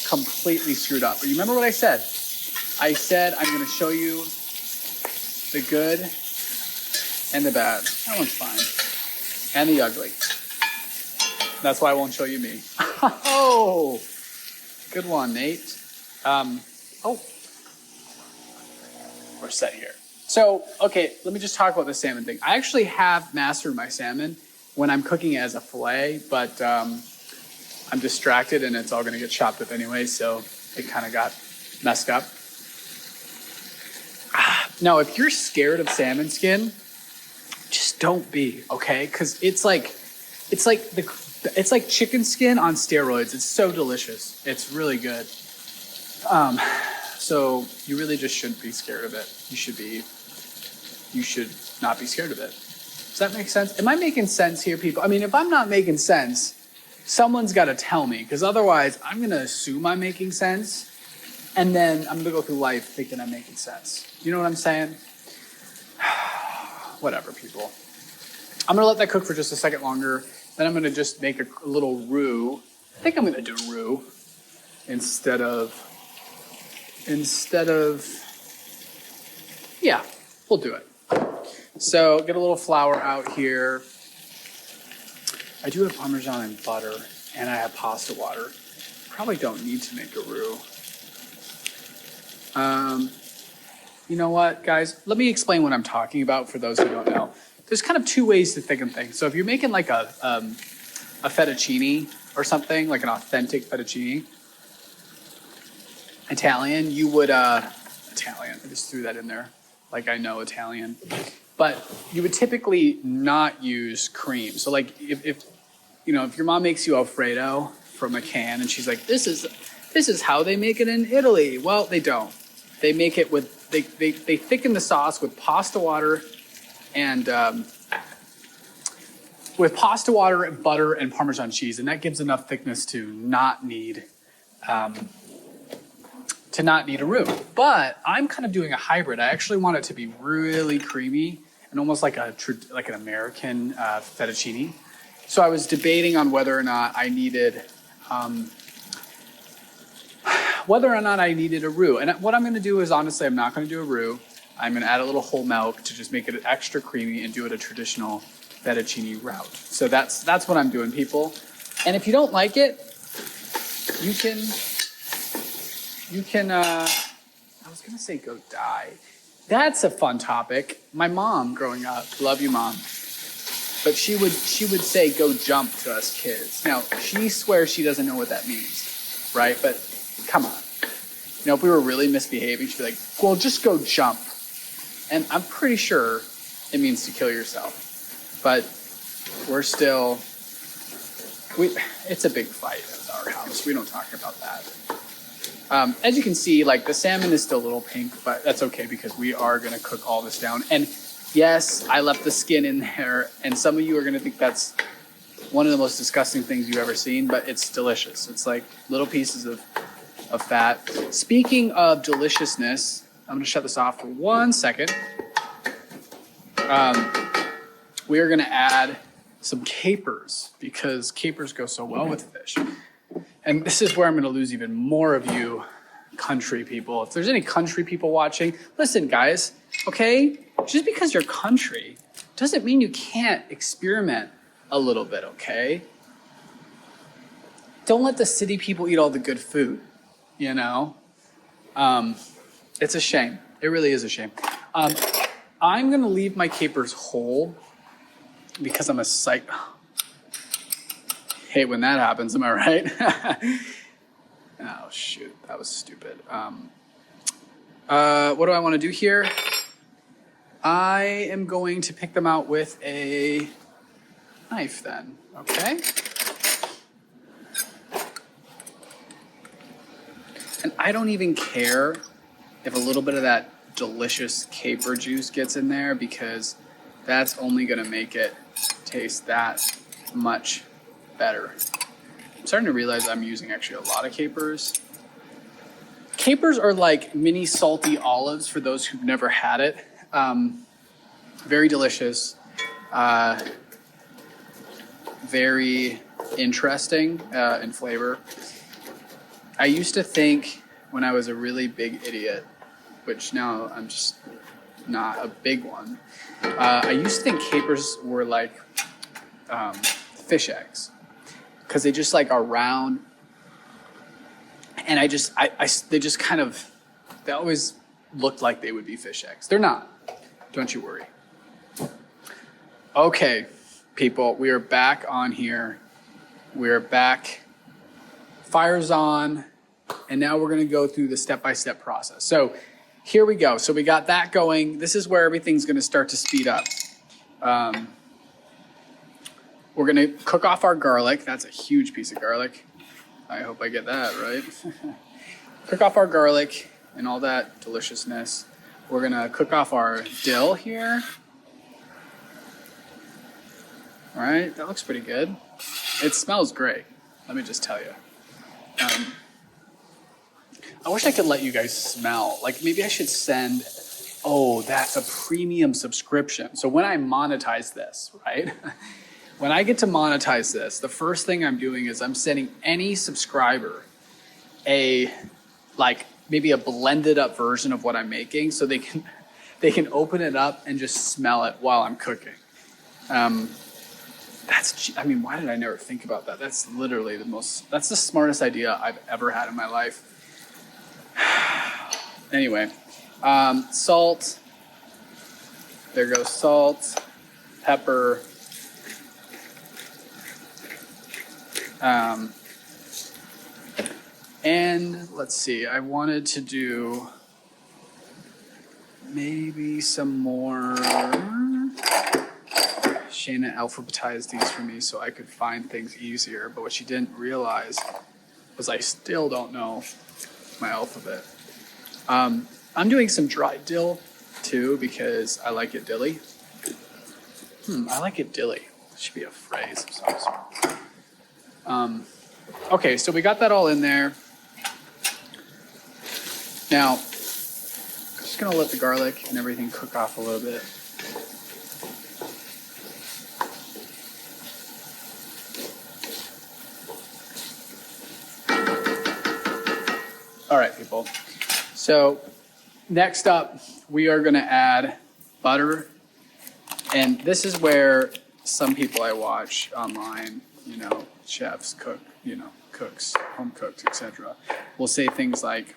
completely screwed up. But you remember what I said? I said I'm going to show you the good and the bad. That one's fine. And the ugly. That's why I won't show you me. Oh, good one, Nate. We're set here. So, okay, let me just talk about the salmon thing. I actually have mastered my salmon when I'm cooking it as a fillet, but I'm distracted and it's all going to get chopped up anyway, so it kind of got messed up. Now, if you're scared of salmon skin, just don't be, okay? Because it's like chicken skin on steroids. It's so delicious. It's really good. So you really just shouldn't be scared of it. You should not be scared of it. Does that make sense? Am I making sense here, people? I mean, if I'm not making sense, someone's got to tell me, because otherwise I'm going to assume I'm making sense, and then I'm going to go through life thinking I'm making sense. You know what I'm saying? Whatever, people. I'm going to let that cook for just a second longer. Then I'm going to just make a little roux. I think I'm going to do roux instead of, yeah, we'll do it. So get a little flour out here. I do have Parmesan and butter, and I have pasta water. Probably don't need to make a roux. You know what, guys? Let me explain what I'm talking about for those who don't know. There's kind of two ways to think of things. So if you're making like a fettuccine or something, like an authentic fettuccine, Italian, you would, Italian, I just threw that in there, like I know Italian. But you would typically not use cream. So like if your mom makes you Alfredo from a can and she's like, this is how they make it in Italy. Well, they don't. They make it with, they thicken the sauce with pasta water and butter, and Parmesan cheese. And that gives enough thickness to not need a roux. But I'm kind of doing a hybrid. I actually want it to be really creamy and almost like an American fettuccine. So I was debating on whether or not I needed a roux. And what I'm going to do is, honestly, I'm not going to do a roux. I'm going to add a little whole milk to just make it extra creamy and do it a traditional fettuccine route. So that's what I'm doing, people. And if you don't like it, you can I was gonna say go die. That's a fun topic. My mom growing up, love you mom, but she would say go jump to us kids. Now she swears she doesn't know what that means, right? But come on. You know, if we were really misbehaving, she'd be like, well, just go jump. And I'm pretty sure it means to kill yourself. But we're still, it's a big fight at our house. We don't talk about that. As you can see, like the salmon is still a little pink, but that's okay because we are gonna cook all this down. And yes, I left the skin in there, and some of you are gonna think that's one of the most disgusting things you've ever seen, but it's delicious. It's like little pieces of fat. Speaking of deliciousness, I'm gonna shut this off for 1 second. We are gonna add some capers because capers go so well with fish. And this is where I'm gonna lose even more of you country people. If there's any country people watching, listen guys, okay? Just because you're country doesn't mean you can't experiment a little bit, okay? Don't let the city people eat all the good food, you know? It's a shame. It really is a shame. I'm gonna leave my capers whole because I'm a psych. Hate when that happens, am I right? Oh shoot, that was stupid. What do I wanna do here? I am going to pick them out with a knife then, okay? And I don't even care if a little bit of that delicious caper juice gets in there because that's only gonna make it taste that much better. I'm starting to realize I'm using actually a lot of capers. Capers are like mini salty olives for those who've never had it. Very delicious, very interesting in flavor. I used to think when I was a really big idiot, which now I'm just not a big one. I used to think capers were like fish eggs because they just like are round, and they just kind of, they always looked like they would be fish eggs. They're not. Don't you worry. Okay, people, we are back on here. We're back. Fire's on, and now we're gonna go through the step-by-step process. So here we go. So we got that going. This is where everything's gonna start to speed up. We're gonna cook off our garlic. That's a huge piece of garlic. I hope I get that right. Cook off our garlic and all that deliciousness. We're gonna cook off our dill here. All right, that looks pretty good. It smells great, let me just tell you. I wish I could let you guys smell. Like maybe I should send, oh, that's a premium subscription. So when I monetize this, right? When I get to monetize this, the first thing I'm doing is I'm sending any subscriber maybe a blended up version of what I'm making so they can open it up and just smell it while I'm cooking. Why did I never think about that? That's literally that's the smartest idea I've ever had in my life. Anyway, salt, there goes salt, pepper, and let's see, I wanted to do maybe some more. Shayna alphabetized these for me so I could find things easier, but what she didn't realize was I still don't know my alphabet. I'm doing some dried dill too because I like it dilly. I like it dilly. That should be a phrase of some sort. Okay, so we got that all in there. Now, just gonna let the garlic and everything cook off a little bit. All right, people. So next up, we are gonna add butter. And this is where some people I watch online, chefs, cooks, home cooks, etc., will say things like,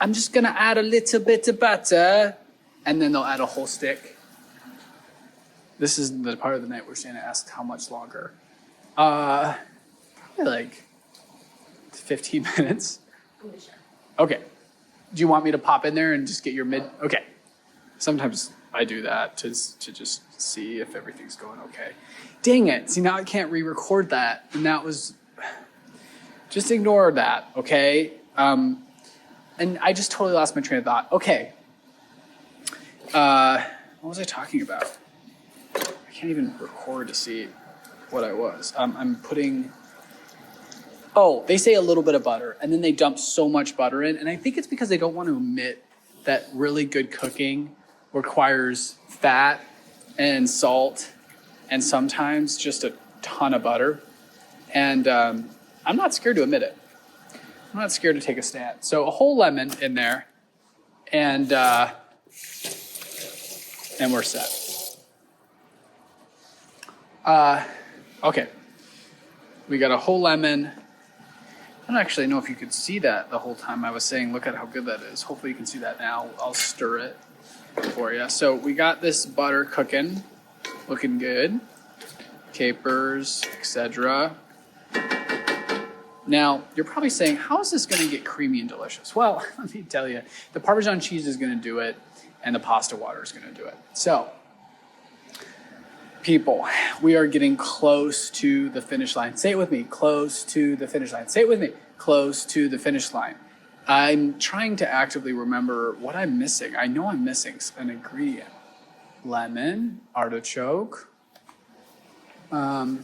I'm just going to add a little bit of butter, and then they'll add a whole stick. This is the part of the night where Shayna asked how much longer. Probably like 15 minutes. I'm gonna check. Okay. Do you want me to pop in there and just get your mid? Okay. Sometimes I do that to just see if everything's going okay. Dang it. See, now I can't re-record that. And that was, just ignore that, okay? And I just totally lost my train of thought. Okay. What was I talking about? I can't even record to see what I was. I'm putting, they say a little bit of butter, and then they dump so much butter in. And I think it's because they don't want to admit that really good cooking requires fat and salt and sometimes just a ton of butter. And I'm not scared to admit it. I'm not scared to take a stand. So a whole lemon in there, and we're set. Okay. We got a whole lemon. I don't actually know if you could see that the whole time I was saying, look at how good that is. Hopefully you can see that now. I'll stir it for you. So we got this butter cooking, looking good. Capers, etc. Now, you're probably saying, how is this going to get creamy and delicious? Well, let me tell you, the Parmesan cheese is going to do it, and the pasta water is going to do it. So, people, we are getting close to the finish line. Say it with me, close to the finish line. Say it with me, close to the finish line. I'm trying to actively remember what I'm missing. I know I'm missing an ingredient. Lemon, artichoke, a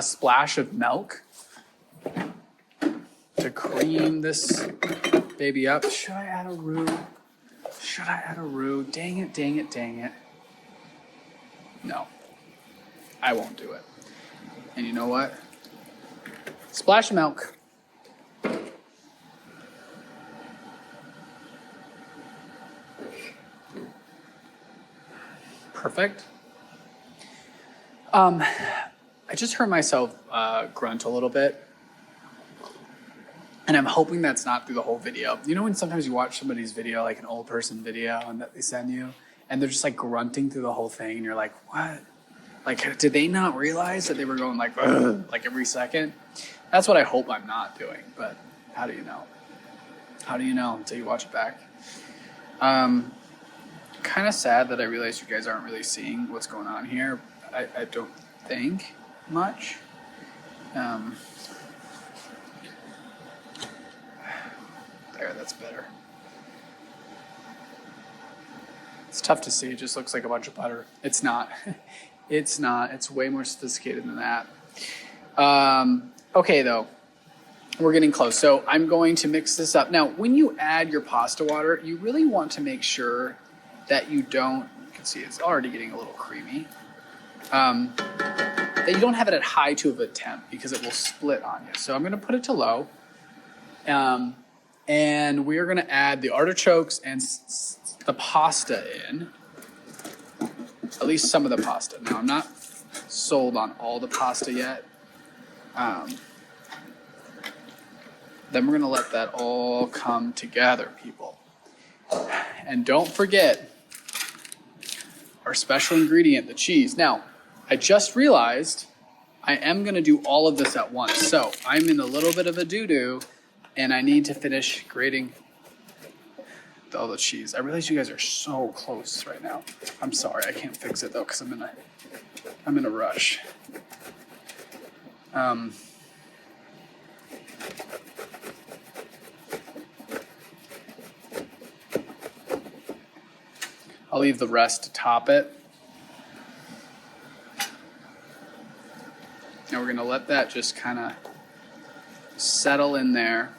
splash of milk to cream this baby up. Should I add a roux? Dang it. No, I won't do it. And you know what? Splash of milk. Perfect. I just heard myself grunt a little bit. And I'm hoping that's not through the whole video. You know when sometimes you watch somebody's video, like an old person video, and that they send you, and they're just like grunting through the whole thing, and you're like, what? Like, did they not realize that they were going like, ugh, like every second? That's what I hope I'm not doing, but how do you know? How do you know until you watch it back? Kind of sad that I realized you guys aren't really seeing what's going on here. I don't think much. There, that's better. It's tough to see. It just looks like a bunch of butter. It's not. It's not. It's way more sophisticated than that. Okay, though. We're getting close. So I'm going to mix this up. Now, when you add your pasta water, you really want to make sure that you don't, you can see it's already getting a little creamy, that you don't have it at high to a temp because it will split on you. So I'm going to put it to low. And we're going to add the artichokes and the pasta in, at least some of the pasta. Now, I'm not sold on all the pasta yet. Then we're going to let that all come together, people. And don't forget our special ingredient, the cheese. Now, I just realized I am going to do all of this at once. So I'm in a little bit of a doo-doo, and I need to finish grating all the cheese. I realize you guys are so close right now. I'm sorry, I can't fix it though because I'm in a rush. I'll leave the rest to top it. And we're gonna let that just kind of settle in there.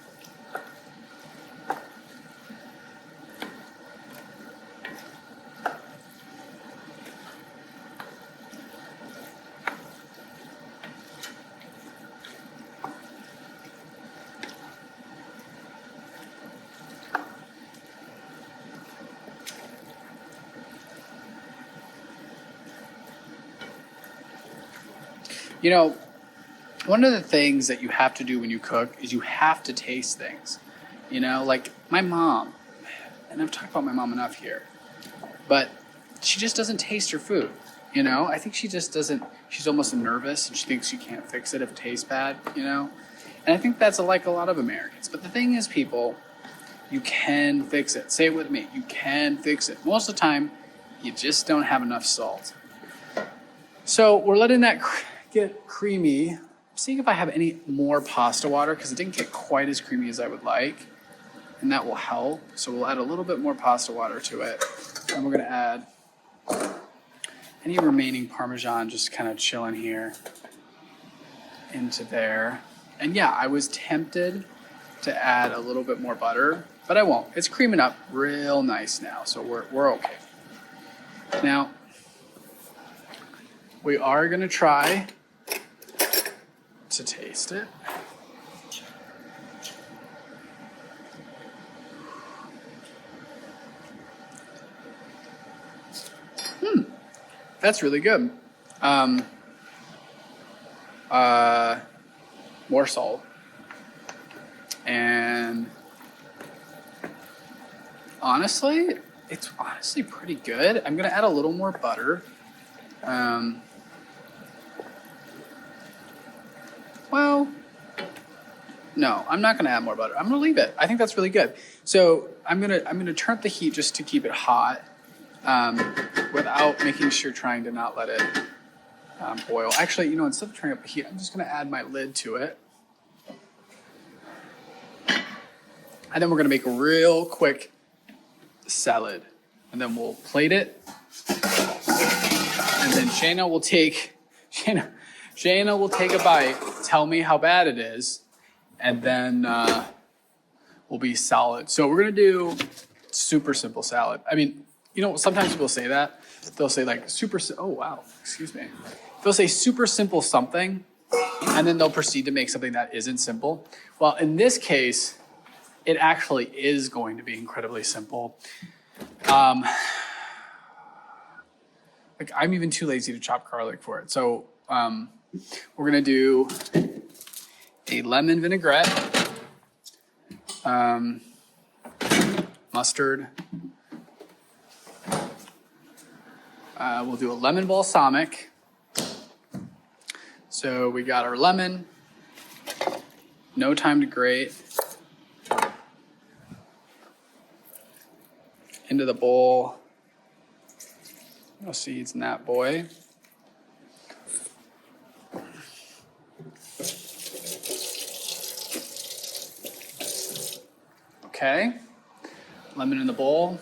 You know, one of the things that you have to do when you cook is you have to taste things. You know, like my mom, and I've talked about my mom enough here, but she just doesn't taste her food. You know, I think she just doesn't, she's almost nervous and she thinks she can't fix it if it tastes bad, you know? And I think that's like a lot of Americans. But the thing is, people, you can fix it. Say it with me. You can fix it. Most of the time, you just don't have enough salt. So we're letting that get creamy. I'm seeing if I have any more pasta water because it didn't get quite as creamy as I would like. And that will help. So we'll add a little bit more pasta water to it. And we're going to add any remaining Parmesan just kind of chilling here into there. And yeah, I was tempted to add a little bit more butter, but I won't. It's creaming up real nice now, so we're okay. Now, we are gonna try to taste it. That's really good. More salt. And honestly, it's honestly pretty good. I'm gonna add a little more butter. Well, no, I'm not gonna add more butter. I'm gonna leave it. I think that's really good. So I'm gonna turn up the heat just to keep it hot, without making sure trying to not let it boil. Actually, you know, instead of turning up the heat, I'm just gonna add my lid to it. And then we're gonna make a real quick salad. And then we'll plate it. And then Shayna will take a bite, tell me how bad it is, and then we'll be solid. So we're gonna do super simple salad. I mean, you know, sometimes people say that. They'll say like oh wow, excuse me. They'll say super simple something, and then they'll proceed to make something that isn't simple. Well, in this case, it actually is going to be incredibly simple. Like I'm even too lazy to chop garlic for it. So we're gonna do a lemon vinaigrette, mustard. We'll do a lemon balsamic. So we got our lemon, no time to grate. Into the bowl. No seeds in that boy. Okay. Lemon in the bowl.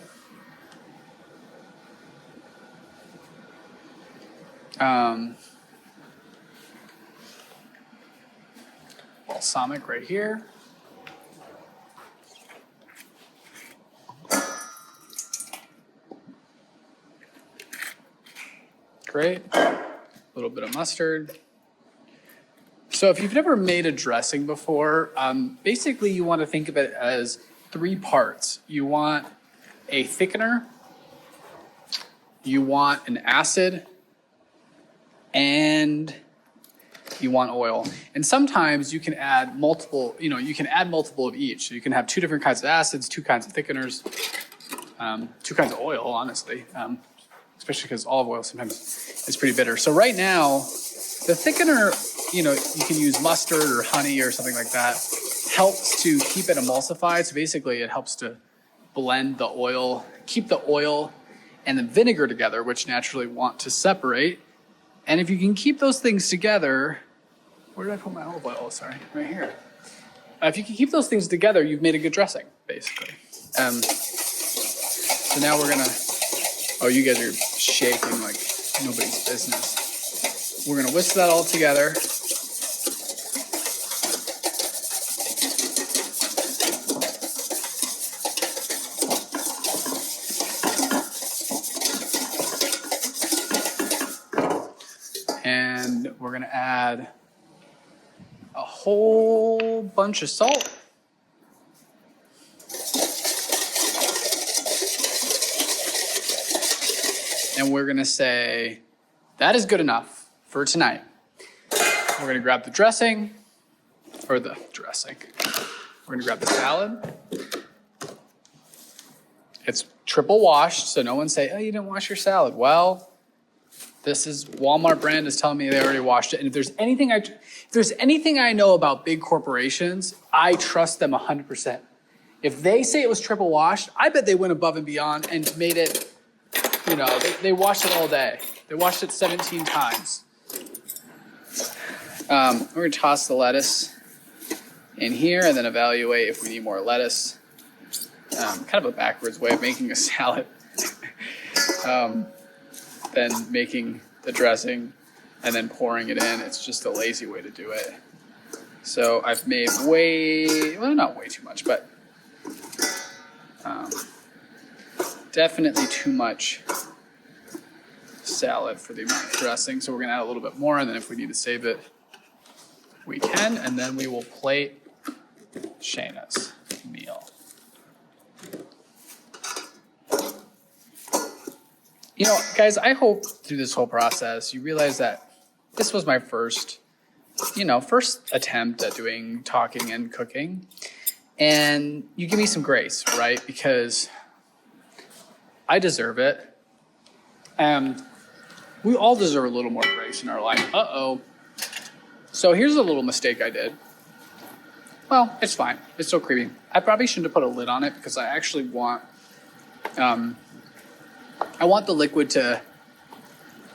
Balsamic right here. Great. A little bit of mustard. So if you've never made a dressing before, basically you want to think of it as 3 parts. You want a thickener, you want an acid, and you want oil. And sometimes you can add multiple, you can add multiple of each. So you can have 2 different kinds of acids, 2 kinds of thickeners, 2 kinds of oil, honestly. Especially because olive oil sometimes is pretty bitter. So right now, the thickener, you can use mustard or honey or something like that, helps to keep it emulsified. So basically it helps to blend the oil, keep the oil and the vinegar together, which naturally want to separate. And if you can keep those things together, where did I put my olive oil? Oh, sorry, right here. If you can keep those things together, you've made a good dressing, basically. So now we're gonna, oh, you guys are shaking like nobody's business. We're gonna whisk that all together. And we're gonna add a whole bunch of salt. And we're gonna say, that is good enough for tonight. We're gonna grab the dressing, or the dressing. We're gonna grab the salad. It's triple washed, so no one say, oh, you didn't wash your salad. Well, this is Walmart brand is telling me they already washed it. And if there's anything I know about big corporations, I trust them 100%. If they say it was triple washed, I bet they went above and beyond and made it, they washed it all day. They washed it 17 times. We're gonna toss the lettuce in here and then evaluate if we need more lettuce. Kind of a backwards way of making a salad. Then making the dressing and then pouring it in. It's just a lazy way to do it. So I've made not way too much, but definitely too much salad for the amount of dressing. So we're gonna add a little bit more, and then if we need to save it, we can, and then we will plate Shayna's meal. Guys, I hope through this whole process you realize that this was my first attempt at doing talking and cooking. And you give me some grace, right? Because I deserve it. And we all deserve a little more grace in our life. Uh-oh. So here's a little mistake I did. Well, it's fine. It's still creamy. I probably shouldn't have put a lid on it because I actually want the liquid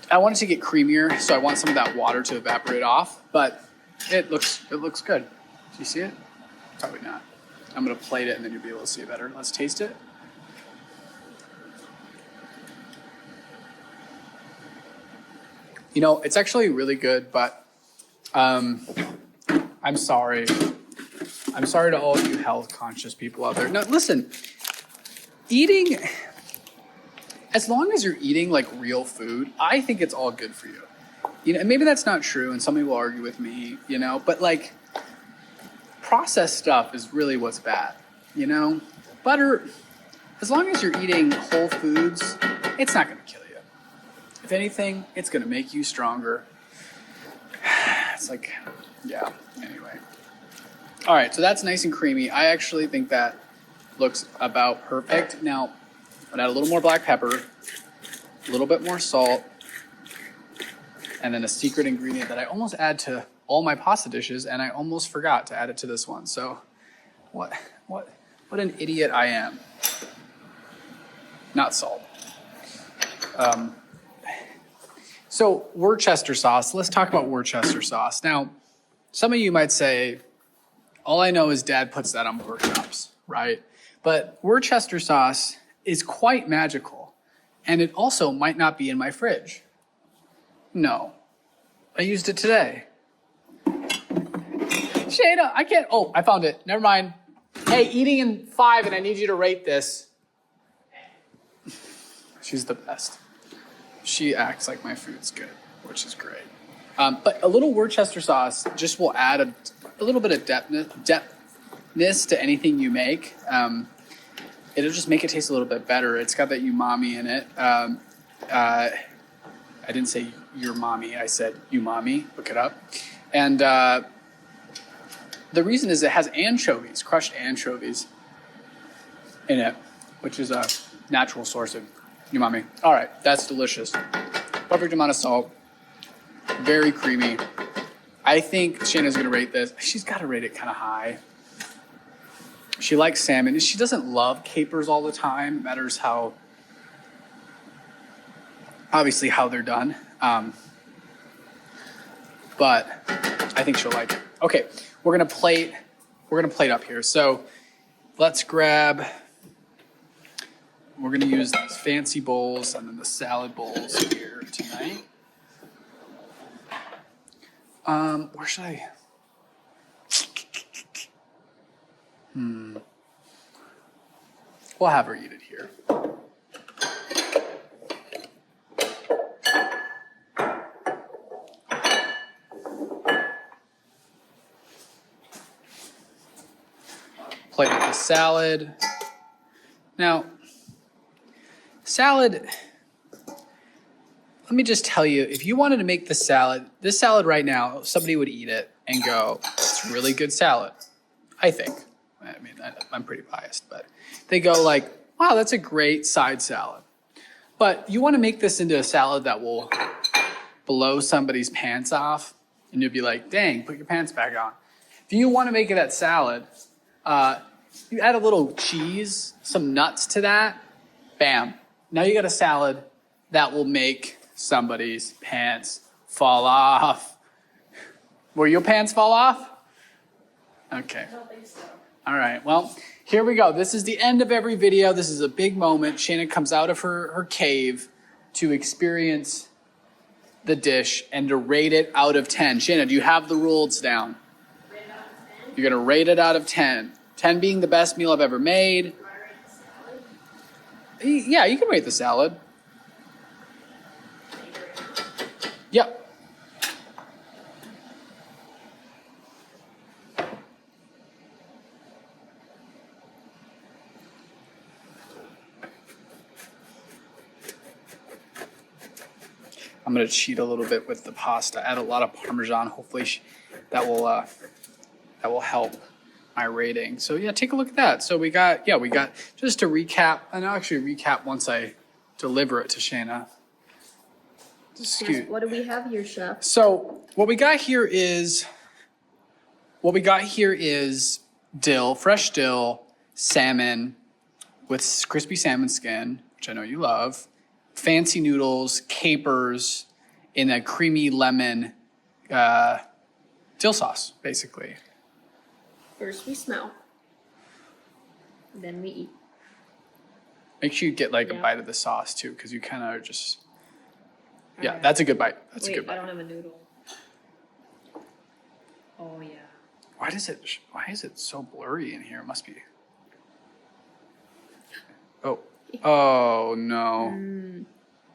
I want it to get creamier, so I want some of that water to evaporate off, but it looks good. Do you see it? Probably not. I'm gonna plate it and then you'll be able to see it better. Let's taste it. It's actually really good, but I'm sorry. I'm sorry to all you health conscious people out there. No, listen, eating, as long as you're eating like real food, I think it's all good for you. And maybe that's not true, and some people argue with me, but like processed stuff is really what's bad, Butter, as long as you're eating whole foods, it's not gonna kill you. If anything, it's gonna make you stronger. It's like, yeah, anyway. All right, so that's nice and creamy. I actually think that looks about perfect. Now, I'll add a little more black pepper, a little bit more salt, and then a secret ingredient that I almost add to all my pasta dishes, and I almost forgot to add it to this one. So, what an idiot I am. Not salt. So Worcester sauce. Let's talk about Worcester sauce. Now, some of you might say, all I know is Dad puts that on pork chops, right? But Worcester sauce is quite magical, and it also might not be in my fridge. No, I used it today. Shayna, I can't, oh, I found it, never mind. Hey, eating in 5, and I need you to rate this. She's the best. She acts like my food's good, which is great. But a little Worcester sauce just will add a little bit of depthness to anything you make. It'll just make it taste a little bit better. It's got that umami in it. I didn't say your mommy, I said umami. Look it up. And the reason is it has anchovies, crushed anchovies in it, which is a natural source of umami. All right, that's delicious. Perfect amount of salt. Very creamy. I think Shayna's gonna rate this. She's gotta rate it kind of high. She likes salmon. She doesn't love capers all the time. It matters obviously how they're done. But I think she'll like it. Okay, we're gonna plate up here. So let's grab, we're gonna use these fancy bowls and then the salad bowls here tonight. Where should I? We'll have her eat it here. Plate with the salad. Now, salad, let me just tell you, if you wanted to make this salad right now, somebody would eat it and go, it's really good salad. I think. I mean, I'm pretty biased, but they go like, wow, that's a great side salad. But you want to make this into a salad that will blow somebody's pants off, and you'll be like, dang, put your pants back on. If you want to make it that salad, you add a little cheese, some nuts to that, bam. Now you got a salad that will make somebody's pants fall off. Will your pants fall off? Okay. I don't think so. All right, well, here we go. This is the end of every video. This is a big moment. Shayna comes out of her cave to experience the dish and to rate it out of 10. Shayna, do you have the rules down? Rate it out of 10. You're going to rate it out of 10. 10 being the best meal I've ever made. Do I rate the salad? Yeah, you can rate the salad. Can you rate it? Yep. I'm going to cheat a little bit with the pasta. Add a lot of Parmesan. Hopefully that will help my rating. So yeah, take a look at that. So we got, just to recap, and I'll actually recap once I deliver it to Shayna. Excuse. What do we have here, chef? So what we got here is dill, fresh dill, salmon with crispy salmon skin, which I know you love, fancy noodles, capers, in a creamy lemon dill sauce, basically. First we smell. Then we eat. Make sure you get like a Yeah. bite of the sauce too, because you kind of are just. Yeah, Alright. that's a good bite. That's Wait, a good bite. I don't have a noodle. Oh yeah. Why is it so blurry in here? It must be. Oh no.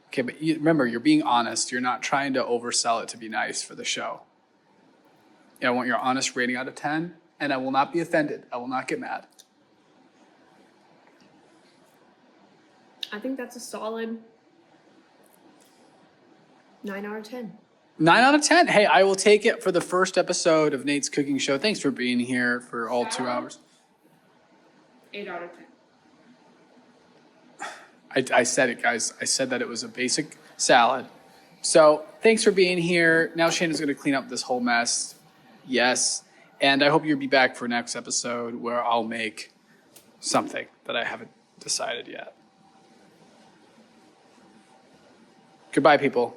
Okay, but remember, you're being honest. You're not trying to oversell it to be nice for the show. Yeah, I want your honest rating out of 10, and I will not be offended. I will not get mad. I think that's a solid 9 out of 10. 9 out of 10. Hey, I will take it for the first episode of Nate's Cooking Show. Thanks for being here for all 2 hours. 8 out of 10. I said it, guys. I said that it was a basic salad. So thanks for being here. Now Shayna's going to clean up this whole mess. Yes. And I hope you'll be back for next episode where I'll make something that I haven't decided yet. Goodbye, people.